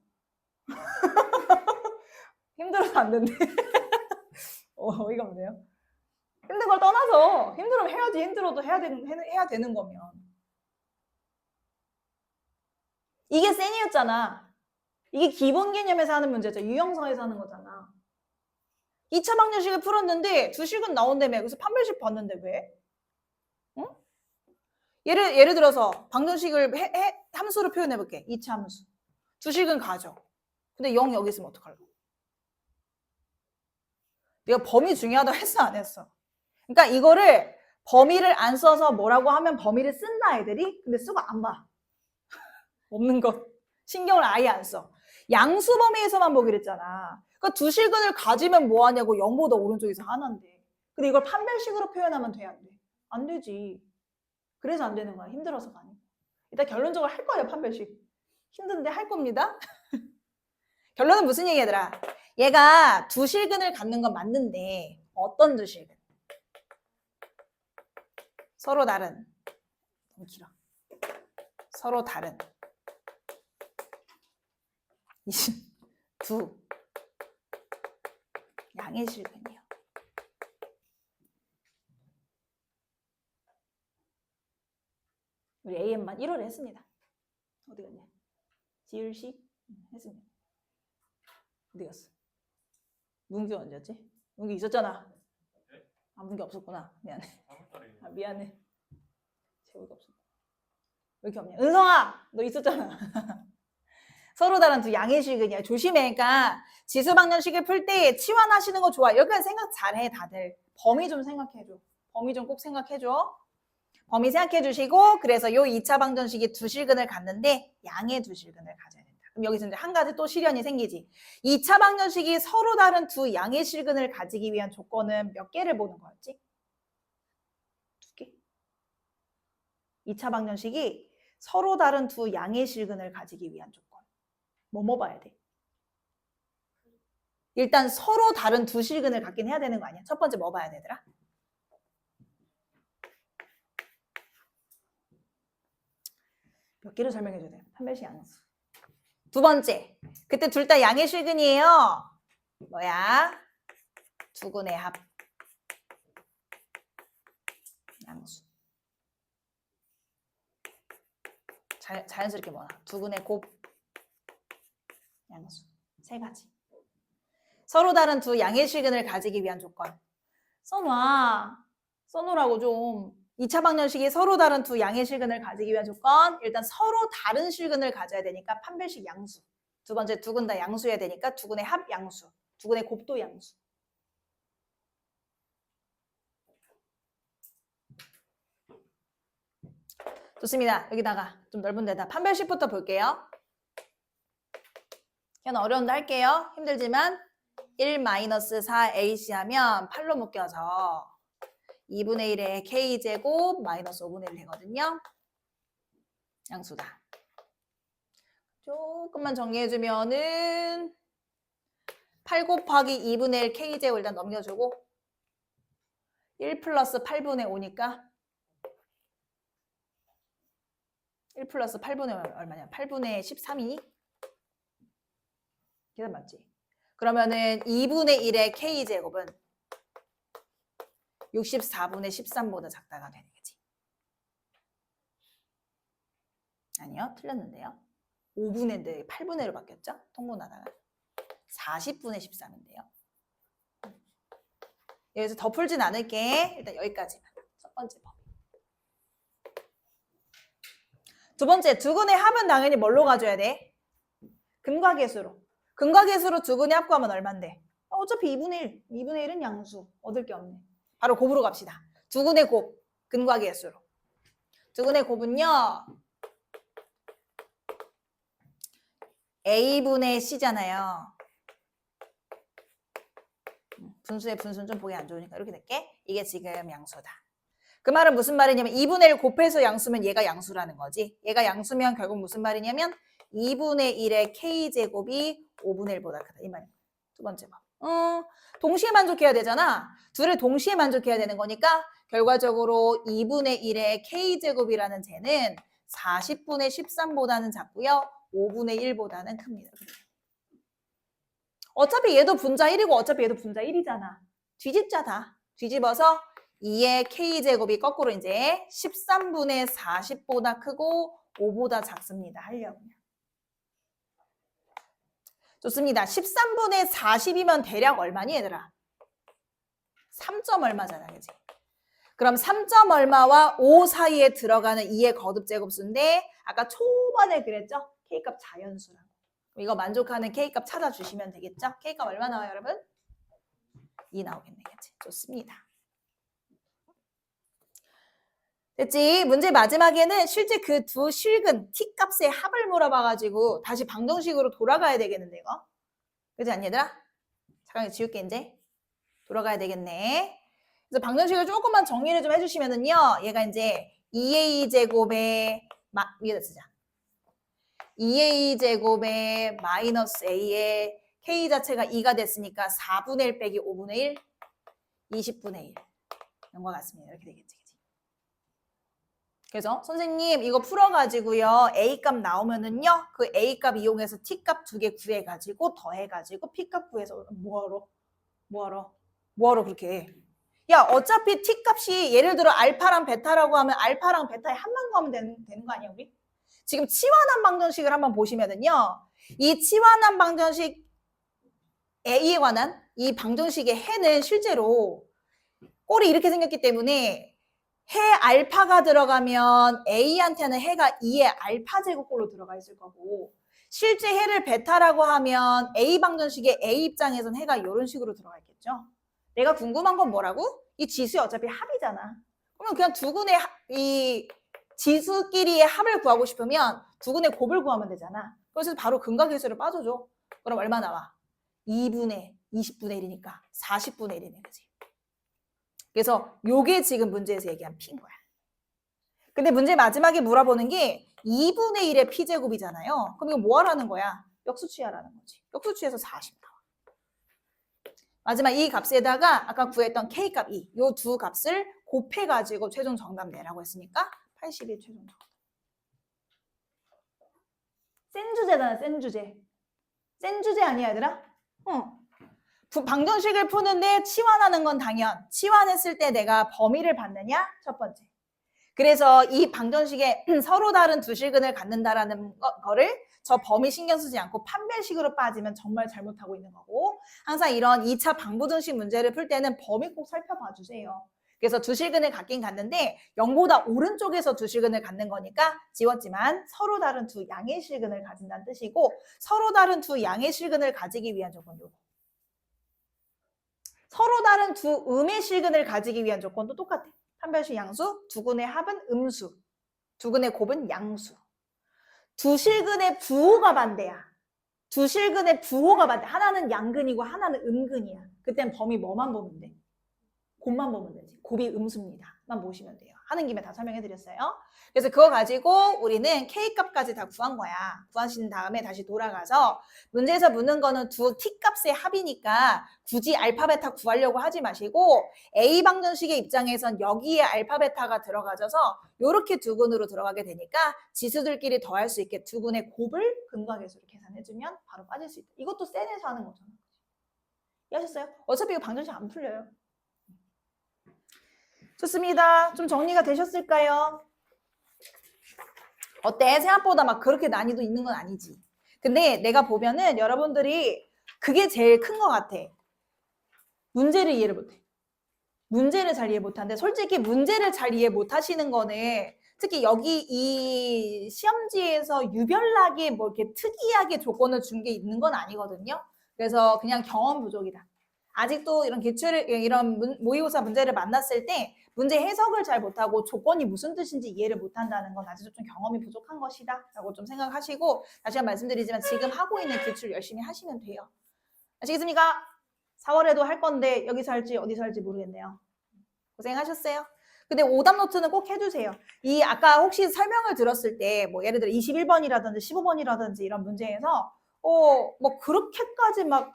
힘들어서 안 된대. 어이가 없네요. 힘든 걸 떠나서 힘들면 해야지. 힘들어도 해야 되는 거면. 이게 센이었잖아. 이게 기본 개념에서 하는 문제죠. 유형성에서 하는 거잖아. 2차 방정식을 풀었는데 두식은 나온다며. 그래서 판별식 봤는데 왜? 응? 예를 들어서 방정식을 함수로 표현해 볼게. 2차 함수. 두식은 가죠. 근데 0 여기 있으면 어떡하려고? 내가 범위 중요하다고 했어 안 했어? 그러니까 이거를 범위를 안 써서 뭐라고 하면 범위를 쓴다 애들이. 근데 쓰고 안 봐. 없는 것. 신경을 아예 안 써. 양수 범위에서만 보기로 했잖아. 그러니까 두실근을 가지면 뭐하냐고. 0보다 오른쪽에서 하나인데. 근데 이걸 판별식으로 표현하면 돼 안 돼? 안 되지. 그래서 안 되는 거야. 힘들어서가 아니고. 일단 결론적으로 할 거예요. 판별식. 힘든데 할 겁니다. 결론은 무슨 얘기 얘들아? 얘가 두실근을 갖는 건 맞는데 어떤 두실근? 서로 다른. 너무 길어. 서로 다른. 두 양의 실근이요. 우리 AM만 1월에 했습니다. 어디 갔냐? 지율식 했습니다. 어디 갔어? 문규 언제였지? 문규 있었잖아. 아, 문규 없었구나. 미안해. 아, 미안해. 재우가 없었다. 왜 이렇게 없냐? 은성아! 너 있었잖아. 서로 다른 두 양의 실근이야. 조심해. 그러니까 지수방정식을 풀 때 치환하시는 거 좋아. 여기까지 생각 잘해 다들. 범위 좀 생각해줘. 범위 좀 꼭 생각해줘. 범위 생각해 주시고 그래서 요 2차 방정식이 두 실근을 갖는데 양의 두 실근을 가져야 된다. 그럼 여기서 이제 한 가지 또 실현이 생기지. 2차 방정식이 서로 다른 두 양의 실근을 가지기 위한 조건은 몇 개를 보는 거였지? 2개. 2차 방정식이 서로 다른 두 양의 실근을 가지기 위한 조건. 뭐 봐야 돼? 일단 서로 다른 두 실근을 갖긴 해야 되는 거 아니야? 첫 번째 뭐 봐야 되더라? 몇 개를 설명해 줘야 돼? 판별식 양수. 두 번째, 그때 둘 다 양의 실근이에요. 뭐야? 두근의 합. 양수. 자연스럽게 뭐야? 두근의 곱. 양수. 세 가지. 서로 다른 두 양의 실근을 가지기 위한 조건. 써놔. 써놓으라고 좀. 2차 방정식이 서로 다른 두 양의 실근을 가지기 위한 조건. 일단 서로 다른 실근을 가져야 되니까 판별식 양수. 두 번째 두근 다 양수여야 되니까 두근의 합 양수. 두근의 곱도 양수. 좋습니다. 여기다가 좀 넓은 데다 판별식부터 볼게요. 그냥 어려운데 할게요. 힘들지만 1-4AC 하면 8로 묶여서 2분의 1의 K제곱 마이너스 5분의 1 되거든요. 양수다. 조금만 정리해주면은 8 곱하기 2분의 1 K제곱 일단 넘겨주고 1 플러스 8분의 5니까 1 플러스 8분의 얼마냐? 8분의 13이니? 계산 맞지? 그러면은 2분의 1의 K제곱은 64분의 13보다 작다가 되는 거지. 아니요, 틀렸는데요. 5분의 1, 8분의 1로 바뀌었죠? 통분하다가 40분의 13인데요. 여기서 더 풀진 않을게. 일단 여기까지만. 첫 번째 법. 두 번째, 두근의 합은 당연히 뭘로 가져야 돼? 근과 계수로. 근과 계수로 두근의 합 구하면 얼만데? 어차피 2분의 1. 2분의 1은 양수. 얻을 게 없네. 바로 곱으로 갑시다. 두근의 곱. 근과 계수로. 두근의 곱은요. A분의 C잖아요. 분수의 분수는 좀 보기 안 좋으니까 이렇게 될게. 이게 지금 양수다. 그 말은 무슨 말이냐면 2분의 1 곱해서 양수면 얘가 양수라는 거지. 얘가 양수면 결국 무슨 말이냐면 2분의 1의 K제곱이 5분의 1보다 크다. 이 말이야. 두 번째 봐. 동시에 만족해야 되잖아. 둘을 동시에 만족해야 되는 거니까 결과적으로 2분의 1의 K제곱이라는 쟤는 40분의 13보다는 작고요. 5분의 1보다는 큽니다. 어차피 얘도 분자 1이고 어차피 얘도 분자 1이잖아. 뒤집자 다. 뒤집어서 2의 k제곱이 거꾸로 이제 13분의 40보다 크고 5보다 작습니다. 하려고요. 좋습니다. 13분의 40이면 대략 얼마니 얘들아? 3점 얼마잖아, 그지? 그럼 3점 얼마와 5 사이에 들어가는 2의 거듭 제곱수인데 아까 초반에 그랬죠? k값 자연수라고. 이거 만족하는 k값 찾아주시면 되겠죠? k값 얼마 나와요, 여러분? 2 나오겠네, 그치? 좋습니다. 됐지? 문제 마지막에는 실제 그 두 실근 t값의 합을 물어봐가지고 다시 방정식으로 돌아가야 되겠는데 이거? 그지 않니 얘들아? 잠깐 지울게 이제. 돌아가야 되겠네. 그래서 방정식을 조금만 정리를 좀 해주시면은요. 얘가 이제 2a 제곱에 위에다 쓰자. 2a 제곱에 마이너스 a에 k 자체가 2가 됐으니까 4분의 1 빼기 5분의 1, 20분의 1. 이런 것 같습니다. 이렇게 되겠지. 그래서 선생님 이거 풀어가지고요. A값 나오면은요. 그 A값 이용해서 T값 2개 구해가지고 더해가지고 P값 구해서 뭐하러 그렇게 해. 야 어차피 T값이 예를 들어 알파랑 베타라고 하면 알파랑 베타에 합만 구하면 되는 거 아니야 우리? 지금 치환한 방정식을 한번 보시면은요. 이 치환한 방정식 A에 관한 이 방정식의 해는 실제로 꼴이 이렇게 생겼기 때문에 해 알파가 들어가면 A한테는 해가 2의 알파 제곱꼴로 들어가 있을 거고 실제 해를 베타라고 하면 A 방정식의 A 입장에선 해가 이런 식으로 들어가 있겠죠. 내가 궁금한 건 뭐라고? 이 지수의 어차피 합이잖아. 그러면 그냥 두근의 이 지수끼리의 합을 구하고 싶으면 두근의 곱을 구하면 되잖아. 그래서 바로 근각계수를 빠져줘. 그럼 얼마 나와? 2분의 20분의 1이니까 40분의 1이네. 그지? 그래서 요게 지금 문제에서 얘기한 P인 거야. 근데 문제 마지막에 물어보는 게 2분의 1의 P제곱이잖아요. 그럼 이거 뭐 하라는 거야? 역수 취하라는 거지. 역수 취해서 40 나와. 마지막 이 값에다가 아까 구했던 K값 2, 요 두 값을 곱해가지고 최종 정답 내라고 했으니까 80이 최종 정답. 센 주제잖아, 센 주제. 센 주제 아니야, 얘들아? 방정식을 푸는데 치환하는 건 당연. 치환했을 때 내가 범위를 받느냐? 첫 번째. 그래서 이 방정식에 서로 다른 두 실근을 갖는다라는 거를 저 범위 신경 쓰지 않고 판별식으로 빠지면 정말 잘못하고 있는 거고 항상 이런 2차 방부등식 문제를 풀 때는 범위 꼭 살펴봐 주세요. 그래서 두 실근을 갖긴 갖는데 0보다 오른쪽에서 두 실근을 갖는 거니까 지웠지만 서로 다른 두 양의 실근을 가진다는 뜻이고 서로 다른 두 양의 실근을 가지기 위한 조건 요거. 서로 다른 두 음의 실근을 가지기 위한 조건도 똑같아. 판별식 양수, 두근의 합은 음수, 두근의 곱은 양수. 두 실근의 부호가 반대야. 두 실근의 부호가 반대. 하나는 양근이고 하나는 음근이야. 그땐 범위 뭐만 보면 돼? 곱만 보면 되지. 곱이 음수입니다. 만 보시면 돼요. 하는 김에 다 설명해드렸어요. 그래서 그거 가지고 우리는 K값까지 다 구한 거야. 구하신 다음에 다시 돌아가서 문제에서 묻는 거는 두 T값의 합이니까 굳이 알파, 베타 구하려고 하지 마시고 A 방정식의 입장에선 여기에 알파, 베타가 들어가져서 이렇게 두근으로 들어가게 되니까 지수들끼리 더할 수 있게 두근의 곱을 근각계수로 계산해주면 바로 빠질 수 있다. 이것도 센에서 하는 거잖아. 이해하셨어요? 어차피 이거 방정식 안 풀려요. 좋습니다. 좀 정리가 되셨을까요? 어때? 생각보다 막 그렇게 난이도 있는 건 아니지. 근데 내가 보면은 여러분들이 그게 제일 큰 것 같아. 문제를 이해를 못해. 문제를 잘 이해 못하는데 솔직히 문제를 잘 이해 못하시는 거는 특히 여기 이 시험지에서 유별나게 뭐 이렇게 특이하게 조건을 준 게 있는 건 아니거든요. 그래서 그냥 경험 부족이다. 아직도 이런 기출, 이런 모의고사 문제를 만났을 때 문제 해석을 잘 못하고 조건이 무슨 뜻인지 이해를 못한다는 건 아직 좀 경험이 부족한 것이다 라고 좀 생각하시고 다시 한번 말씀드리지만 지금 하고 있는 기출 열심히 하시면 돼요. 아시겠습니까? 4월에도 할 건데 여기서 할지 어디서 할지 모르겠네요. 고생하셨어요. 근데 오답 노트는 꼭 해주세요. 이 아까 혹시 설명을 들었을 때 뭐 예를 들어 21번이라든지 15번이라든지 이런 문제에서 뭐 그렇게까지 막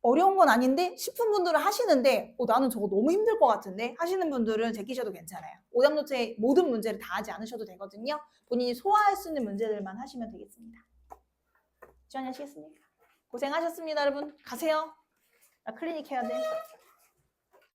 어려운 건 아닌데 싶은 분들은 하시는데 나는 저거 너무 힘들 것 같은데 하시는 분들은 제끼셔도 괜찮아요. 오답 노트에 모든 문제를 다 하지 않으셔도 되거든요. 본인이 소화할 수 있는 문제들만 하시면 되겠습니다. 지원하시겠습니까? 고생하셨습니다, 여러분. 가세요. 나 클리닉 해야 돼.